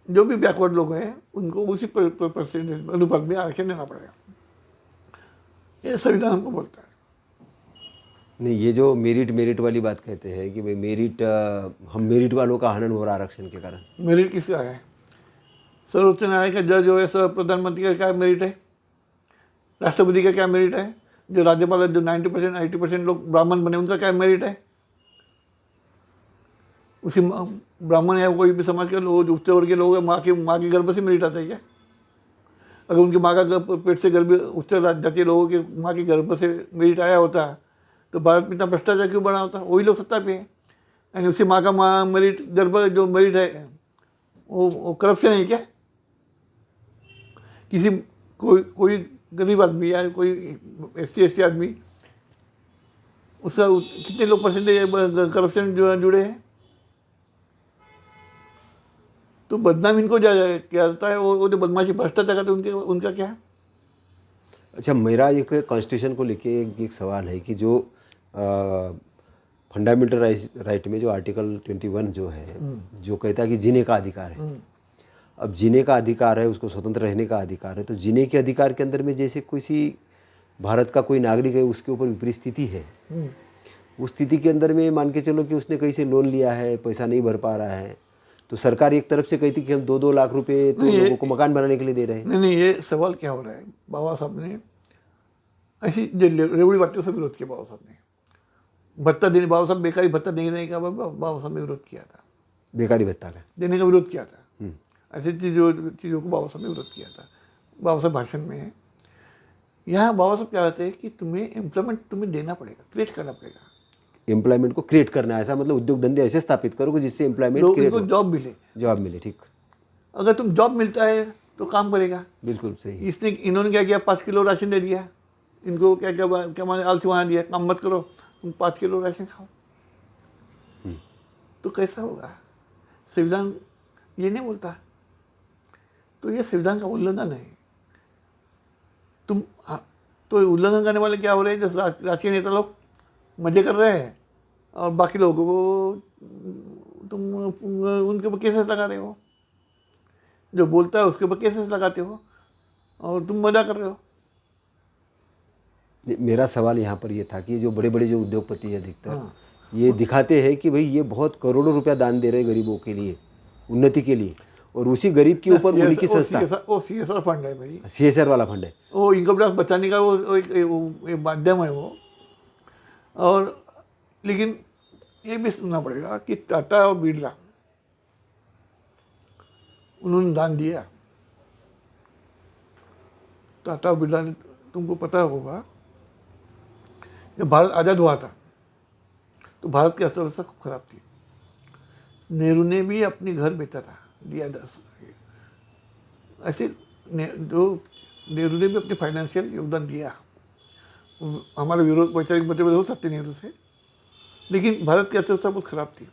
जो भी बैकवर्ड लोग हैं उनको उसी परसेंटेज अनुपात में आरक्षण देना पड़ेगा। ये संविधान हमको बोलता है। नहीं, ये जो मेरिट वाली बात कहते हैं कि भाई मेरिट, हम मेरिट वालों का हनन हो रहा आरक्षण के कारण। मेरिट किसका है? सर्वोच्च न्यायालय का जज हो, ऐसा प्रधानमंत्री का क्या मेरिट है? राष्ट्रपति का क्या मेरिट है? जो राज्यपाल जो 90% 80% लोग ब्राह्मण बने, उनका क्या मेरिट है? उसी ब्राह्मण या कोई भी समाज के लोग, उच्च वर्ग के लोग, माँ के गर्भ से मेरिट आता है क्या? अगर उनकी माँ का पेट से गर्भ, उच्च जातीय लोगों के माँ के गर्भ से मेरिट आया होता तो भारत में इतना भ्रष्टाचार क्यों बना होता? वही लोग सत्ता पे है, यानी उसी माँ का मेरिट, गर्भ जो मेरिट है वो करप्शन है क्या? किसी कोई गरीब आदमी या कोई SC ST आदमी, उसका कितने लोग परसेंटेज करप्शन जो जुड़े हैं? तो बदनाम इनको क्या जाता है, वो जो बदमाशी भ्रष्टाचार करते हैं उनका क्या है? अच्छा, मेरा एक कॉन्स्टिट्यूशन को लेके एक सवाल है कि जो फंडामेंटल राइट में जो आर्टिकल 21 जो है, जो कहता है कि जीने का अधिकार है। अब जीने का अधिकार है, उसको स्वतंत्र रहने का अधिकार है, तो जीने के अधिकार के अंदर में जैसे किसी भारत का कोई नागरिक है, उसके ऊपर विपरीत स्थिति है, उस स्थिति के अंदर में मान के चलो कि उसने कहीं से लोन लिया है, पैसा नहीं भर पा रहा है, तो सरकार एक तरफ से कहती कि हम 2-2 लाख रुपए तो लोगों को मकान बनाने के लिए दे रहे हैं। नहीं, ये सवाल क्या हो रहा है? बाबा साहब ने ऐसी जो रेवड़ी बांटने से विरोध किया। बाबा साहब ने भत्ता देने, बाबा साहब बेकारी भत्ता देने का बाबा साहब ने विरोध किया था, बेकारी भत्ता का देने का विरोध किया था। ऐसी चीज़ों को बाबा साहब ने विरोध किया था। बाबा साहब भाषण में है, यहाँ बाबा साहब क्या कहते हैं कि तुम्हें एम्प्लॉयमेंट तुम्हें देना पड़ेगा, क्रिएट करना पड़ेगा। एम्प्लॉयमेंट को क्रिएट करना है, ऐसा मतलब उद्योग धंधे ऐसे स्थापित करो कि जिससे एम्प्लॉयमेंट लोगों क्रिएट को हो, जॉब मिले। ठीक, अगर तुम जॉब मिलता है तो काम करेगा। बिल्कुल सही। इन्होंने क्या किया? 5 किलो राशन दे दिया इनको। क्या माने आलसी वहाँ दिया, काम मत करो, तुम 5 किलो राशन खाओ। तो कैसा होगा? संविधान ये नहीं बोलता, तो ये संविधान का उल्लंघन है। तुम तो उल्लंघन करने वाले क्या हो रहे हैं? जैसे राजकीय नेता लोग मजे कर रहे हैं और बाकी लोगों को तुम उनके ऊपर केसेस लगा रहे हो। जो बोलता है उसके ऊपर केसेस लगाते हो और तुम मजा कर रहे हो। मेरा सवाल यहाँ पर ये था कि जो बड़े बड़े जो उद्योगपति है अधिकतर ये दिखाते हैं कि भाई ये बहुत करोड़ों रुपया दान दे रहे हैं गरीबों के लिए, उन्नति के लिए, और उसी गरीब के ऊपर उनकी संस्था CSR फंड है भाई, CSR वाला फंड है, वो इनकम टैक्स बचाने का वो एक माध्यम है वो। और लेकिन ये भी सुनना पड़ेगा कि टाटा और बिरला उन्होंने दान दिया। टाटा और बिरला ने, तुमको पता होगा जब भारत आज़ाद हुआ था तो भारत की अर्थव्यवस्था खूब खराब थी। नेहरू ने भी अपने घर बेचा था, दिया 10। ऐसे जो नेहरू ने भी अपने फाइनेंशियल योगदान दिया। हमारे विरोध वैचारिक मतभेद हो सकते नेहरू से, लेकिन भारत की अर्थव्यवस्था बहुत खराब थी।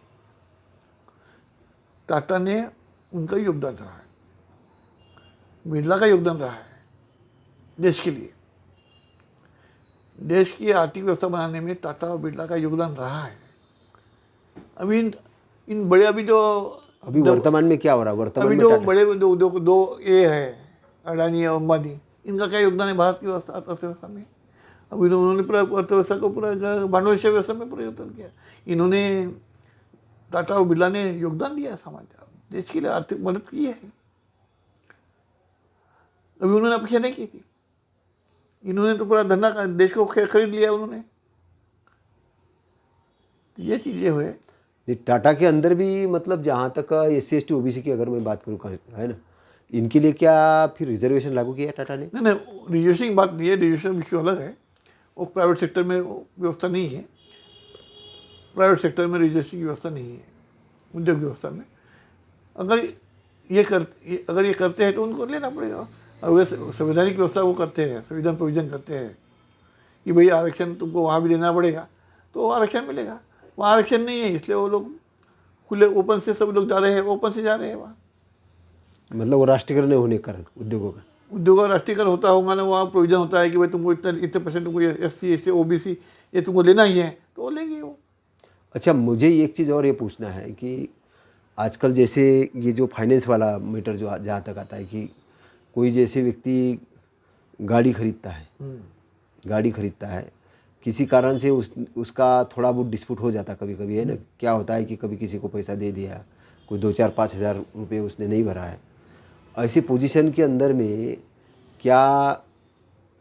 टाटा ने उनका योगदान रहा है, बिरला का योगदान रहा है देश के लिए। देश की आर्थिक व्यवस्था बनाने में टाटा और बिरला का योगदान रहा है। अभी इन बड़े अभी वर्तमान में क्या हो रहा है? वर्तमान अभी में जो टाटा, बड़े दो ये है, अडानी और अंबानी, इनका क्या योगदान है भारत की अर्थव्यवस्था में? अभी उन्होंने पूरा अर्थव्यवस्था को पूरा भांडवल व्यवस्था में पूरा योगदान किया। इन्होंने टाटा और बिरला ने योगदान दिया, समाज देश के लिए आर्थिक मदद की है। अभी उन्होंने अपेक्षा नहीं की थी। इन्होंने तो पूरा धंधा देश को खरीद लिया उन्होंने। तो ये चीज़ें हुए। ये टाटा के अंदर भी मतलब जहाँ तक SC ST OBC की अगर मैं बात करूँ है ना, इनके लिए क्या फिर रिजर्वेशन लागू किया टाटा ने? नहीं रिजर्वेशन की बात नहीं है, रिजर्वेशन विषय अलग है। वो प्राइवेट सेक्टर में वो व्यवस्था नहीं है। प्राइवेट सेक्टर में रिजर्वेशन की व्यवस्था नहीं है, उद्योग व्यवस्था में। अगर ये करते हैं तो उनको लेना पड़ेगा। और वे संवैधानिक व्यवस्था वो करते हैं, संविधान प्रोविजन करते हैं कि भाई आरक्षण तुमको वहाँ भी देना पड़ेगा, तो आरक्षण मिलेगा। वहाँ आरक्षण नहीं है, इसलिए वो लोग खुले ओपन से सब लोग जा रहे हैं, ओपन से जा रहे हैं वहाँ। मतलब वो राष्ट्रीयकरण नहीं होने के कारण उद्योगों का उद्योगों का राष्ट्रीयकरण होता होगा ना, वहाँ प्रोविजन होता है कि भाई तुमको इतने परसेंट तुमको SC ST OBC ये तुमको लेना ही है, तो वो लेंगे वो। अच्छा, मुझे एक चीज़ और ये पूछना है कि आजकल जैसे ये जो फाइनेंस वाला मैटर जो जहाँ तक आता है कि कोई जैसे व्यक्ति गाड़ी खरीदता है किसी कारण से उसका थोड़ा बहुत डिस्प्यूट हो जाता कभी कभी, है ना। क्या होता है कि कभी किसी को पैसा दे दिया, कोई 2-4-5 हज़ार रुपये उसने नहीं भरा है, ऐसी पोजीशन के अंदर में क्या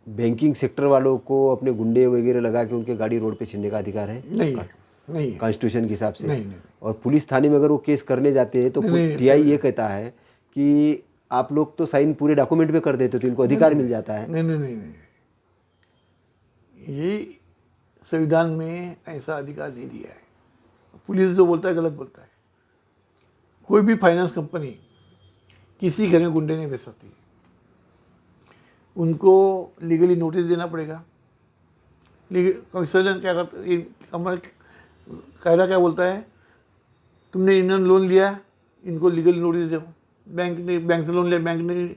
बैंकिंग सेक्टर वालों को अपने गुंडे वगैरह लगा के उनके गाड़ी रोड पे छीनने का अधिकार है? नहीं है कॉन्स्टिट्यूशन के हिसाब से नहीं। और पुलिस थाने में अगर वो केस करने जाते हैं तो TI ये कहता है कि आप लोग तो साइन पूरे डॉक्यूमेंट पे कर देते तो इनको अधिकार मिल जाता है। नहीं, ये संविधान में ऐसा अधिकार नहीं दिया है। पुलिस जो बोलता है गलत बोलता है। कोई भी फाइनेंस कंपनी किसी घर में गुंडे नहीं भेज सकती, उनको लीगली नोटिस देना पड़ेगा। कमिश्नर क्या करता, हमारा कायदा क्या बोलता है, तुमने इन्होंने लोन लिया, इनको लीगल नोटिस दो। बैंक से लोन लिया, बैंक ने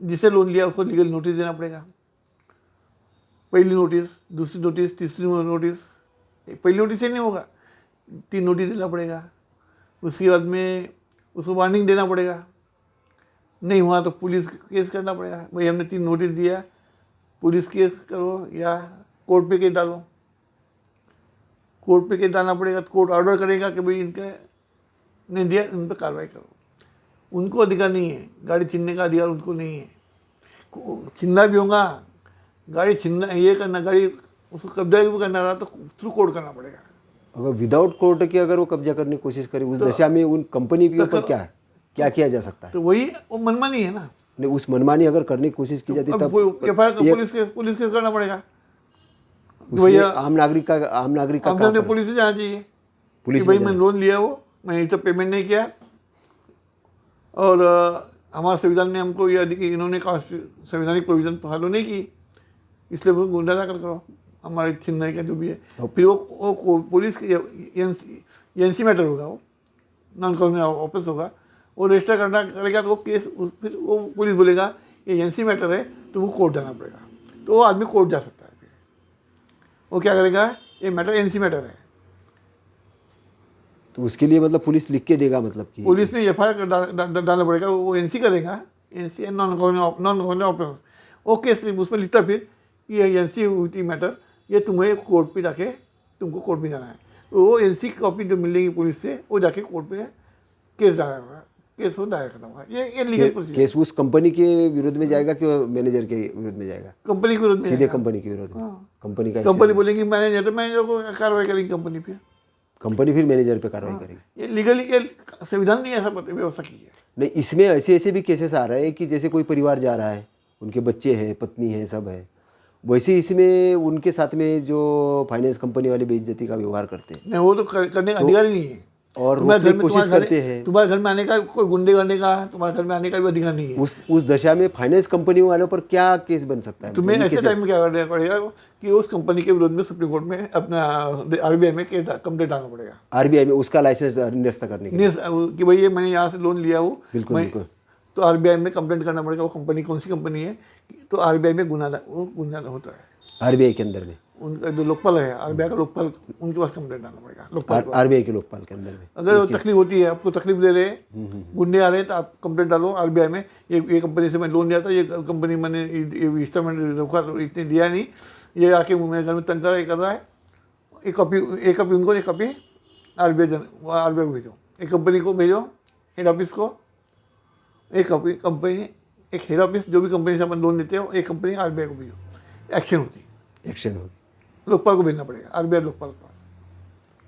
जिसे लोन लिया उसको लीगल नोटिस देना पड़ेगा। पहली नोटिस, दूसरी नोटिस, तीसरी नोटिस। पहली नोटिस से नहीं होगा, 3 नोटिस देना पड़ेगा। उसके बाद में उसको वार्निंग देना पड़ेगा। नहीं हुआ तो पुलिस केस करना पड़ेगा। भाई हमने 3 नोटिस दिया, पुलिस केस करो या कोर्ट पे केस डालो। कोर्ट पे केस डालना पड़ेगा तो कोर्ट ऑर्डर करेगा कि भाई इनका नहीं दिया, उन पर कार्रवाई करो। उनको अधिकार नहीं है, गाड़ी छीनने का अधिकार उनको नहीं है। छीनना भी होगा, गाड़ी छीनना ये करना, गाड़ी उसको कब्जा भी करना रहा तो थ्रू कोर्ट करना पड़ेगा। अगर विदाउट कोर्ट के अगर वो कब्जा करने की कोशिश करे उस दशा में उन कंपनी के ऊपर क्या किया जा सकता है? तो वही वो मनमानी है ना। नहीं, उस मनमानी अगर करने की कोशिश की जाती तब पुलिस केस करना पड़ेगा। भैया आम नागरिक का हमने पुलिस से जाना चाहिए कि भाई मैंने लोन लिया, वो मैंने तो पेमेंट नहीं किया और हमारे संविधान ने हमको ये इन्होंने संवैधानिक प्रोविजन फॉलो नहीं की, इसलिए वो गुंडा जाकर करो हमारे छीनने का जो भी है। फिर वो पुलिस के NC मैटर होगा, वो नॉन कॉमन ऑफिस होगा, वो रजिस्टर करना करेगा तो वो केस फिर वो पुलिस बोलेगा ये NC मैटर है, तुमको कोर्ट जाना पड़ेगा। तो वो आदमी कोर्ट जा सकता है। फिर वो क्या करेगा, ये मैटर NC मैटर है, तो उसके लिए मतलब पुलिस लिख के देगा, मतलब कि पुलिस में FIR डालना पड़ेगा। वो NC करेगा, NC नॉन कॉमन ऑफिस, वो केस उसमें लिखता फिर ये NC हुई मैटर, ये तुम्हें कोर्ट पे जाके तुमको कोर्ट में जाना है। तो वो NC की कॉपी जो मिलेगी पुलिस से, वो जाके कोर्ट पे केस दायर होगा, केस वो दायर करना होगा। ये लीगल प्रोसीजर। केस उस कंपनी के विरोध में जाएगा कि मैनेजर के विरोध में जाएगा? कंपनी के विरोध में, सीधे कंपनी के विरोध में। कंपनी बोलेंगी मैनेजर, तो मैनेजर को कार्रवाई करेगी कंपनी फिर मैनेजर पे कार्रवाई करेगी। ये लीगली ये संविधान नहीं ऐसा व्यवस्था की है। नहीं, इसमें ऐसे भी केसेस आ रहे हैं कि जैसे कोई परिवार जा रहा है, उनके बच्चे हैं, पत्नी है, सब है, वैसे इसमें उनके साथ में जो फाइनेंस कंपनी वाले बेइज्जती का व्यवहार करते हैं। नहीं, वो तो करने का अधिकार ही नहीं है। और रोकने की कोशिश करते हैं। तुम्हारे घर में आने का, कोई गुंडे करने का, तुम्हारे घर में आने का भी अधिकार नहीं है। उस दशा में फाइनेंस कंपनी वालों पर क्या केस बन सकता है? तुम्हें ऐसे टाइम में क्या करना पड़ेगा कि उस कंपनी के विरोध में सुप्रीम कोर्ट में अपना RBI में कंप्लेंट डालना पड़ेगा। RBI में उसका लाइसेंस निरस्त करने के लिए कि भाई ये मैंने यहाँ से लोन लिया हूँ, बिल्कुल। तो RBI में कंप्लेंट करना पड़ेगा। वो कंपनी कौन सी कंपनी है, तो RBI में गुना होता है। RBI के अंदर में उनका जो लोकपाल है, RBI का लोकपाल, उनके पास कंप्लेंट डालना पड़ेगा। RBI के लोकपाल के अंदर में अगर तकलीफ होती है, आपको तकलीफ दे रहे हैं, गुंडे आ रहे हैं, तो आप कंप्लेंट डालो RBI में। ये कंपनी से मैं लोन लिया था, ये कंपनी मैंने इंस्टॉलमेंट रोका, इतने दिया नहीं, ये आके मेरे घर में तंग कर रहा है। एक कॉपी उनको, एक कॉपी RBI को भेजो, एक कंपनी को भेजो हेड ऑफिस को, एक कॉपी कंपनी एक हेड ऑफिस जो भी कंपनी से अपन लोन लेते हो, एक कंपनी आरबीआई को भी एक्शन होती है, एक्शन होगी। लोकपाल को भेजना पड़ेगा, आरबीआई लोकपाल के पास।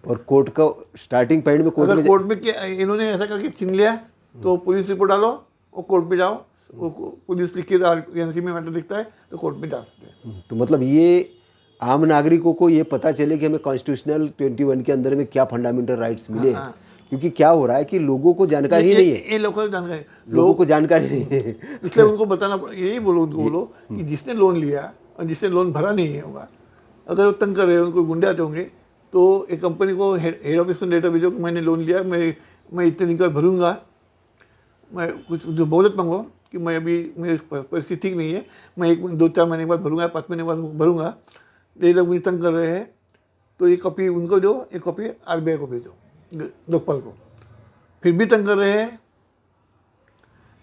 और कोर्ट का स्टार्टिंग पॉइंट में कोर्ट अगर में कोर्ट में क्या इन्होंने ऐसा करके छीन लिया तो पुलिस रिपोर्ट डालो और कोर्ट में जाओ, वो पुलिस लिख के एनसी में मैटर लिखता है तो कोर्ट में जा सकते हैं। तो मतलब ये आम नागरिकों को ये पता चले कि हमें कॉन्स्टिट्यूशनल 21 के अंदर में क्या फंडामेंटल राइट्स मिले हैं। क्योंकि क्या हो रहा है कि लोगों को जानकारी नहीं है, ये लोगों को जानकारी, लोगों को जानकारी नहीं है। इसलिए उनको बताना यही बोलो, उनको बोलो कि जिसने लोन लिया और जिसने लोन भरा नहीं होगा, अगर वो तंग कर रहे हो, उनको गुंडे आते होंगे, तो एक कंपनी को हेड ऑफिस में लेटर भेजो कि मैंने लोन लिया, मैं इतने दिन का भरूंगा, मैं कुछ जो बोलत मांगो कि मैं अभी मेरी परिस्थिति ठीक नहीं है, मैं 2-4 महीने के बाद भरूंगा, 5 महीने के बाद भरूंगा, ये लोग मुझे तंग कर रहे हैं, तो ये कॉपी उनको दो, एक कॉपी आरबीआई को भेजो, लोकपाल को। फिर भी तंग कर रहे हैं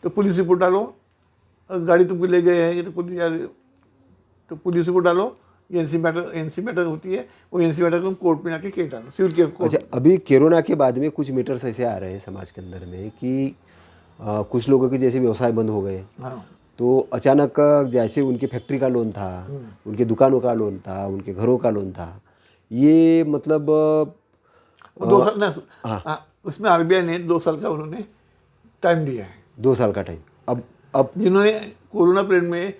तो पुलिस रिपोर्ट डालो, गाड़ी तुमको ले गए हैं तो पुलिस रिपोर्ट डालो, एनसी मैटर होती है, वो एनसी मैटर को कोर्ट में जाके केस डालो, सिविल केस कोर्ट। अच्छा, अभी कोरोना के बाद में कुछ मीटर्स ऐसे आ रहे हैं समाज के अंदर में कि कुछ लोगों के जैसे व्यवसाय बंद हो गए, हाँ, तो अचानक जैसे उनकी फैक्ट्री का लोन था, उनकी दुकानों का लोन था, उनके घरों का लोन था, ये मतलब 2 साल ना, हाँ, उसमें आरबीआई ने 2 साल का उन्होंने टाइम दिया है। 2 साल का टाइम। अब जिन्होंने कोरोना पीरियड में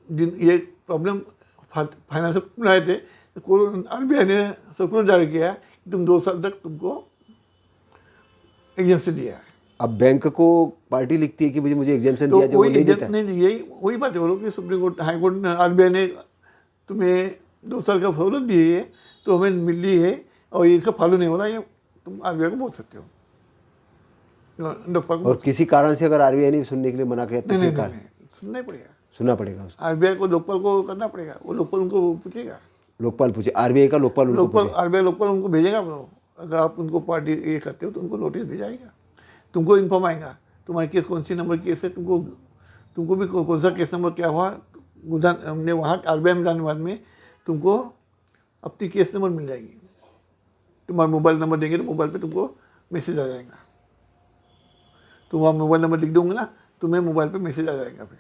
जिन ये प्रॉब्लम फाइनेंस बनाए थे, तो आरबीआई ने सर्कुलर जारी किया है कि तुम 2 साल तक तुमको एग्जाम्पशन दिया है। अब बैंक को पार्टी लिखती है कि मुझे एग्जाम्पशन तो दिया, जब वो नहीं देता है। नहीं, यही वही बात है, बोलो कि सुप्रीम कोर्ट, हाई कोर्ट ने, आरबीआई ने तुम्हें 2 साल का सहूलत दी है, तो हमें मिली है और ये इसका फॉलो नहीं हो रहा, ये तुम आरबीआई को बोल सकते हो, लोकपाल को। और किसी कारण से अगर आरबीआई ने सुनने के लिए मना किया तो नहीं, फिर सुनना ही पड़ेगा, सुनना पड़ेगा उसको। आरबीआई को लोकपाल को करना पड़ेगा, वो लोकपाल उनको पूछेगा, लोकपाल पूछे, आरबीआई का लोकपाल उनको लोकपाल पूछे। आरबीआई लोकपाल उनको भेजेगा। अगर आप उनको पार्टी ये करते हो तो उनको नोटिस भेजाएगा, तुमको इन्फॉर्म आएगा तुम्हारे केस कौन सी नंबर केस है, तुमको भी कौन सा केस नंबर क्या हुआ, हमने वहाँ आरबीआई में जाने बाद में तुमको अपनी केस नंबर मिल जाएगी, तुम्हारा मोबाइल नंबर देंगे तो मोबाइल पे तुमको मैसेज आ जाएगा, तुम वहाँ मोबाइल नंबर लिख दोगे ना, तुम्हें मोबाइल पे मैसेज आ जाएगा फिर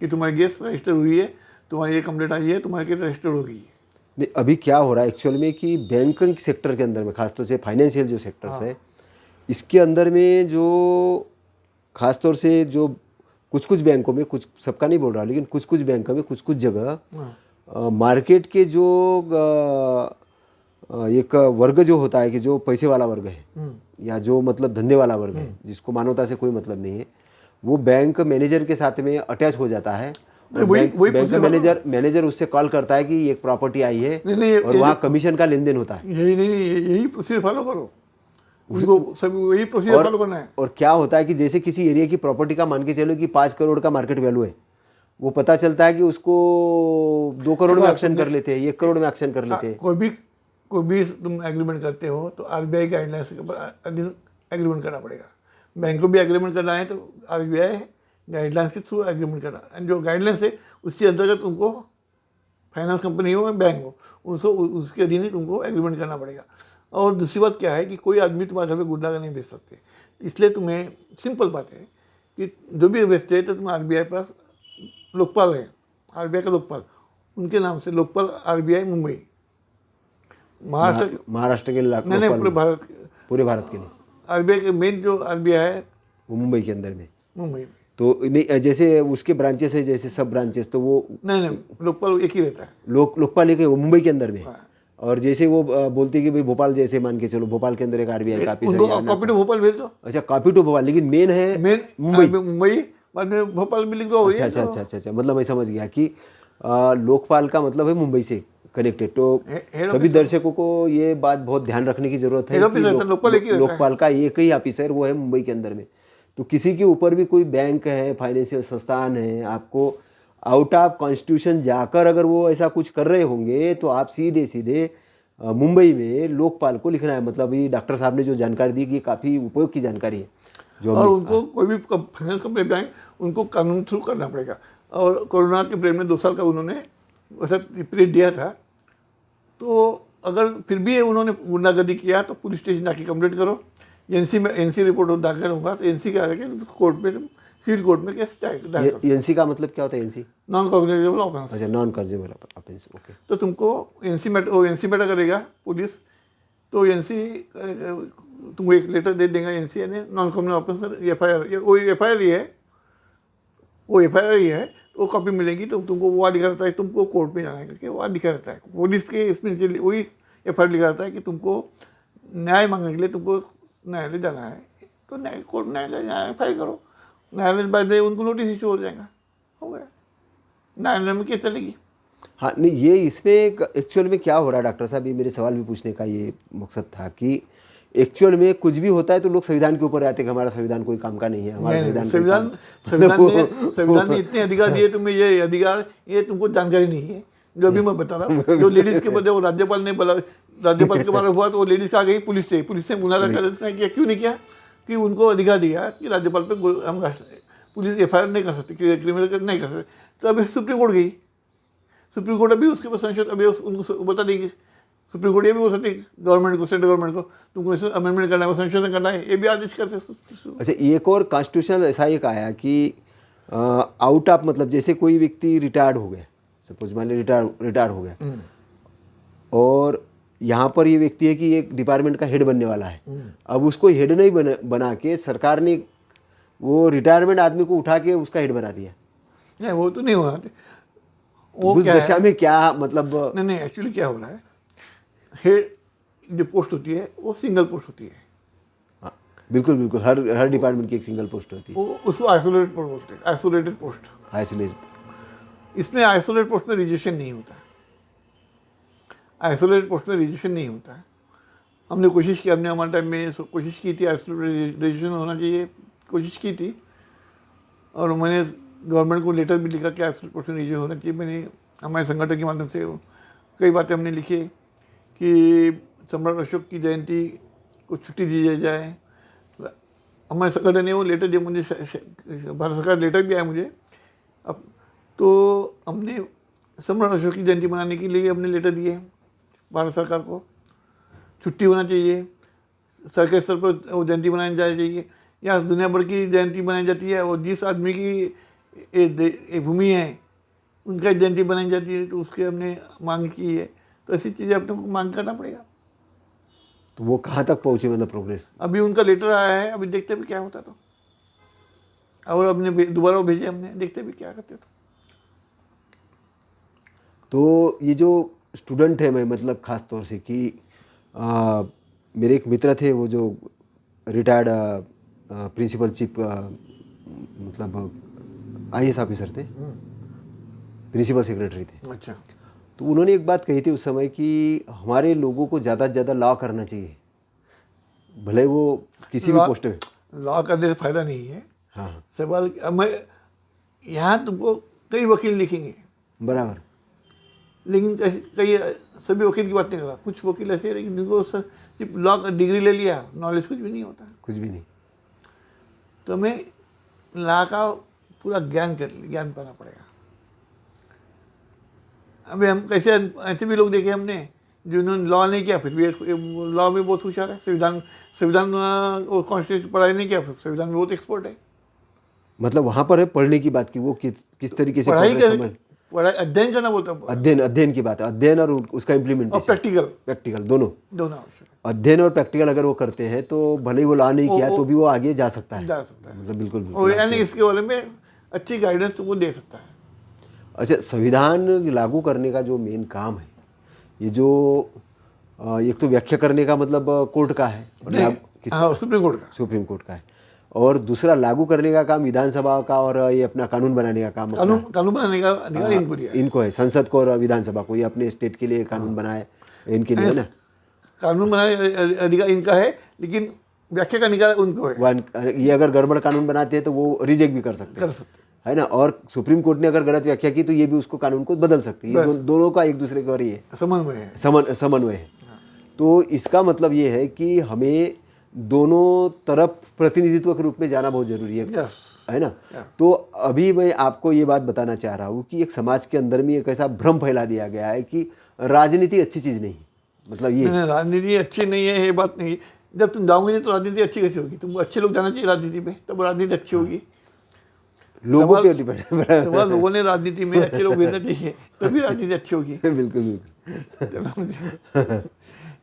कि तुम्हारी केस रजिस्टर हुई है, तुम्हारी ये कंप्लेंट आई है, तुम्हारी केस रजिस्टर हो गई है। नहीं, अभी क्या हो रहा है एक्चुअल में कि बैंकिंग सेक्टर के अंदर में, खासतौर से फाइनेंशियल जो सेक्टर्स है, इसके अंदर में जो खासतौर से जो कुछ बैंकों में, कुछ सबका नहीं बोल रहा, लेकिन कुछ बैंकों में कुछ जगह मार्केट के जो एक वर्ग जो होता है कि जो पैसे वाला वर्ग है या जो मतलब धंधे वाला वर्ग है, जिसको मानवता से कोई मतलब नहीं है, वो बैंक मैनेजर के साथ में अटैच हो जाता है। और बैंक मैनेजर उससे कॉल करता है कि एक प्रॉपर्टी आई है, और वहाँ कमीशन का लेन देन होता है। यही प्रोसीजर फॉलो करो, उसको सब यही प्रोसीजर फॉलो करना है। और क्या होता है कि जैसे किसी एरिया की प्रॉपर्टी का मान के चलो कि 5 करोड़ का मार्केट वैल्यू है, वो पता चलता है कि उसको 2 करोड़ में एक्शन कर लेते हैं, 1 करोड़ में एक्शन कर लेते हैं। कोई भी तुम एग्रीमेंट करते हो तो आरबीआई गाइडलाइंस के ऊपर एग्रीमेंट करना पड़ेगा। बैंक को भी एग्रीमेंट करना है तो आरबीआई गाइडलाइंस के थ्रू एग्रीमेंट करना, एंड जो गाइडलाइंस है उसके अंतर्गत तुमको फाइनेंस कंपनी हो या बैंक हो, उसके अधीन ही तुमको एग्रीमेंट करना पड़ेगा। और दूसरी बात क्या है कि कोई आदमी तुम्हारे घर पे गुंडा का नहीं भेज सकते, इसलिए तुम्हें सिंपल बात है कि जो भी भेजते हैं तो तुम आरबीआई पास लोकपाल है, आरबीआई का लोकपाल, उनके नाम से लोकपाल आरबीआई मुंबई, महाराष्ट्र के नहीं पूरे भारत के लिए आरबीआई के मेन जो आरबीआई है वो मुंबई के अंदर में, मुंबई में। तो नहीं, जैसे उसके ब्रांचेस है, जैसे सब ब्रांचेस, तो वो नहीं लोकपाल एक ही रहता है, लोकपाल एक है, वो मुंबई के अंदर में। और जैसे वो बोलते हैं कि भाई भोपाल, जैसे मान के चलो भोपाल के अंदर एक आरबीआई का ऑफिस है, कॉपी टू भोपाल भेज दो। अच्छा, कॉपी टू भोपाल, लेकिन मेन है मुंबई, बाद में भोपाल में लिख दो। अच्छा, मतलब मैं समझ गया कि लोकपाल का मतलब है मुंबई से कनेक्टेड। तो सभी दर्शकों को ये बात बहुत ध्यान रखने की जरूरत है कि लोकपाल का एक ही ऑफिस है, वो है मुंबई के अंदर में। तो किसी के ऊपर भी कोई बैंक है, फाइनेंशियल संस्थान है, आपको आउट ऑफ कॉन्स्टिट्यूशन जाकर अगर वो ऐसा कुछ कर रहे होंगे तो आप सीधे मुंबई में लोकपाल को लिखना है। मतलब ये डॉक्टर साहब ने जो जानकारी दी कि काफ़ी उपयोग की जानकारी है। जो और उनको कोई भी फाइनेंस कंपनी बैंक उनको कानून थ्रू करना पड़ेगा। और कोरोना के पीरियड में 2 साल का उन्होंने वैसा पीरियड दिया था, तो अगर फिर भी उन्होंने गुंडागर्दी किया तो पुलिस स्टेशन जाके कंप्लेंट करो, एनसी रिपोर्ट दाखिल होगा तो एनसी के आगे कोर्ट में तुम सिविल कोर्ट में केस दायर कर, एनसी का मतलब क्या होता है एनसी? Non cognizable offence. अच्छा, नॉन कर्जेबल ऑफेंस, ओके। तो तुमको एनसी मैटर करेगा पुलिस, तो एनसी तुमको एक लेटर दे देगा एनसी यानी नॉन कॉग्निजेबल ऑफेंस एफआईआर, वो एफआईआर ही है, वो एफआईआर ही है, वो कॉपी मिलेगी तो तुमको वो लिखा रहता है तुमको कोर्ट में जाना है करके, वो लिखा रहता है पुलिस के इसमें वही एफआईआर लिखा रहता है कि तुमको न्याय मांगने के लिए तुमको न्यायालय जाना है, तो न्यायालय फाइल करो, न्यायालय बाद में उनको नोटिस इशू हो जाएगा, हो गया, न्यायालय में केस चलेगी। हाँ, नहीं ये इसमें एक्चुअल में क्या हो रहा है डॉक्टर साहब, ये मेरे सवाल भी पूछने का ये मकसद था कि एक्चुअल में कुछ भी होता है तो लोग संविधान के ऊपर आते हैं कि हमारा संविधान कोई काम का नहीं है, हमारा संविधान ने इतने अधिकार दिए तुम्हें, ये अधिकार ये तुमको जानकारी नहीं है, जो अभी मैं बता रहा हूँ। जो लेडीज़ के बदले वो राज्यपाल ने बोला, राज्यपाल के बारे हुआ तो वो लेडीज़ का आ गई पुलिस से, पुलिस ने मुनाजा किया, क्यों नहीं किया कि उनको अधिकार दिया कि राज्यपाल पे हम पुलिस एफआईआर नहीं कर सकती, क्रिमिनल नहीं कर सकते, तो अभी सुप्रीम कोर्ट गई, सुप्रीम कोर्ट अभी उसके ऊपर संशोधन अभी उनको बता देगी, सुप्रीम कोर्ट ये भी हो सकती है गवर्नमेंट को, सेंट्रल गवर्नमेंट को तुमको इसमें अमेंडमेंट करना है, संशोधन करना है, ये भी आदेश कर सकते। अच्छा, एक और कॉन्स्टिट्यूशनल ऐसा एक आया कि आउट ऑफ मतलब जैसे कोई व्यक्ति रिटायर्ड हो गया, सपोज मान ली रिटायर हो गया और यहाँ पर ये व्यक्ति है कि एक डिपार्टमेंट का हेड बनने वाला है, अब उसको हेड नहीं बना के सरकार ने वो रिटायरमेंट आदमी को उठा के उसका हेड बना दिया। नहीं, वो तो नहीं होना, वो उस क्या दशा है? में क्या मतलब? नहीं, एक्चुअली क्या हो रहा है, हेड जो पोस्ट होती है वो सिंगल पोस्ट होती है। हाँ, बिल्कुल बिल्कुल, हर डिपार्टमेंट की एक सिंगल पोस्ट होती है, वो उसको आइसोलेटेड पोस्ट बोलते हैं, आइसोलेटेड पोस्ट। आइसोलेट। इसमें आइसोलेटेड पोस्ट में रिजर्वेशन नहीं होता, आइसोलेटेड पोस्ट में रिजर्वेशन नहीं होता है। हमने कोशिश की, हमने हमारे टाइम में कोशिश की थी आइसोलेटेड रिजर्वेशन होना चाहिए, कोशिश की थी, और मैंने गवर्नमेंट को लेटर भी लिखा कि आइसोलेटेड पोस्ट में रिजर्वेशन होना चाहिए। मैंने हमारे संगठन के माध्यम से कई बातें हमने लिखी कि सम्राट अशोक की जयंती को छुट्टी दी जाए। हमारे संगठन ने वो लेटर दिया मुझे, भारत सरकार लेटर भी आया मुझे। अब तो हमने सम्राट अशोक की जयंती मनाने के लिए हमने लेटर दिए भारत सरकार को, छुट्टी होना चाहिए, सरकारी स्तर पर वो जयंती मनाई जानी चाहिए। यहाँ दुनिया भर की जयंती मनाई जाती है और जिस आदमी की भूमि है उनका जयंती बनाई जाती है, तो उसके हमने मांग की है। तो ऐसी चीज़ें अपने को मांग करना पड़ेगा। तो वो कहाँ तक पहुँची मतलब प्रोग्रेस? अभी उनका लेटर आया है, अभी देखते भी क्या होता तो, और अपने दोबारा भेजे हमने, देखते भी क्या करते तो ये जो स्टूडेंट है, मैं मतलब ख़ास तौर से कि मेरे एक मित्र थे, वो जो रिटायर्ड प्रिंसिपल चीफ मतलब आईएएस ऑफिसर थे, प्रिंसिपल सेक्रेटरी थे। अच्छा, तो उन्होंने एक बात कही थी उस समय कि हमारे लोगों को ज़्यादा से ज़्यादा लॉ करना चाहिए, भले वो किसी भी पोस्ट में। लॉ करने से फायदा नहीं है। हाँ, सवाल मैं यहाँ तुमको कई वकील लिखेंगे, बराबर, लेकिन कई सभी वकील की बात नहीं कर रहा, कुछ वकील ऐसे हैं लेकिन जिनको सिर्फ लॉ का डिग्री ले लिया, नॉलेज कुछ भी नहीं होता, कुछ भी नहीं। तो हमें लॉ का पूरा ज्ञान पाना पड़ेगा। अभी हम कैसे ऐसे भी लोग देखे हमने जिन्होंने लॉ नहीं किया, फिर भी लॉ में बहुत होशियार है, संविधान और कॉन्स्टिट्यूशन पढ़ाई नहीं किया, फिर संविधान में बहुत एक्सपर्ट है। मतलब वहाँ पर है पढ़ने की बात की, वो किस तरीके से पढ़ाई अध्ययन करना बोलता है, अध्ययन की बात है, अध्ययन और उसका इम्प्लीमेंटेशन, प्रैक्टिकल दोनों अध्ययन और प्रैक्टिकल अगर वो करते हैं तो भले ही वो लॉ नहीं किया तो भी वो आगे जा सकता है, मतलब बिल्कुल यानी इसके बारे में अच्छी गाइडेंस तो वो दे सकता है। अच्छा, संविधान लागू करने का जो मेन काम है, ये जो एक तो व्याख्या करने का मतलब कोर्ट का है, और सुप्रीम कोर्ट का है, और दूसरा लागू करने का काम विधानसभा का, और ये अपना कानून बनाने का काम कानून बनाने का अधिकार इनको है, संसद को और विधानसभा को, ये अपने स्टेट के लिए कानून बनाए इनके लिए, है ना, कानून बनाने अधिकार इनका है, लेकिन व्याख्या करने का उनको है। ये अगर गड़बड़ कानून बनाते हैं तो वो रिजेक्ट भी कर सकते है ना, और सुप्रीम कोर्ट ने अगर गलत व्याख्या की तो ये भी उसको कानून को बदल सकती है। दोनों का एक दूसरे के और ये समन्वय है। तो इसका मतलब ये है कि हमें दोनों तरफ प्रतिनिधित्व के रूप में जाना बहुत जरूरी है ना। तो अभी मैं आपको ये बात बताना चाह रहा हूँ कि एक समाज के अंदर में एक ऐसा भ्रम फैला दिया गया है कि राजनीति अच्छी चीज़ नहीं, मतलब ये राजनीति अच्छी नहीं है, ये बात नहीं। जब तुम जाओगे तो राजनीति अच्छी कैसे होगी? तुमको अच्छे लोग जाना चाहिए राजनीति में, तब राजनीति अच्छी होगी। लोगों पे डिपेंड है। सवाल लोगों ने राजनीति में अच्छे लोग भेजना चाहिए, तभी राजनीति अच्छी होगी। बिल्कुल बिल्कुल। चलो मुझे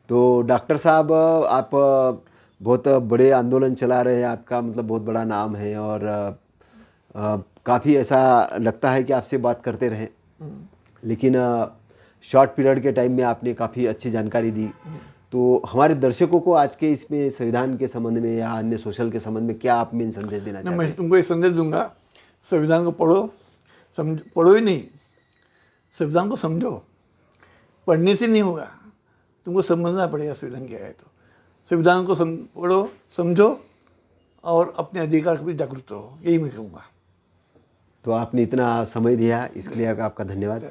तो डॉक्टर साहब, आप बहुत बड़े आंदोलन चला रहे हैं, आपका मतलब बहुत बड़ा नाम है, और काफ़ी ऐसा लगता है कि आपसे बात करते रहें, लेकिन शॉर्ट पीरियड के टाइम में आपने काफ़ी अच्छी जानकारी दी। तो हमारे दर्शकों को आज के इसमें संविधान के संबंध में या अन्य सोशल के संबंध में क्या आप मेन संदेश देना ना, चाहते मैं हैं? तुमको एक संदेश दूंगा, संविधान को पढ़ो, पढ़ो ही नहीं, संविधान को समझो। पढ़ने से नहीं होगा, तुमको समझना पड़ेगा संविधान क्या है। तो संविधान को पढ़ो, समझो और अपने अधिकार के प्रति जागरूक रहो, यही मैं कहूँगा। तो आपने इतना समय दिया, इसके लिए आपका धन्यवाद।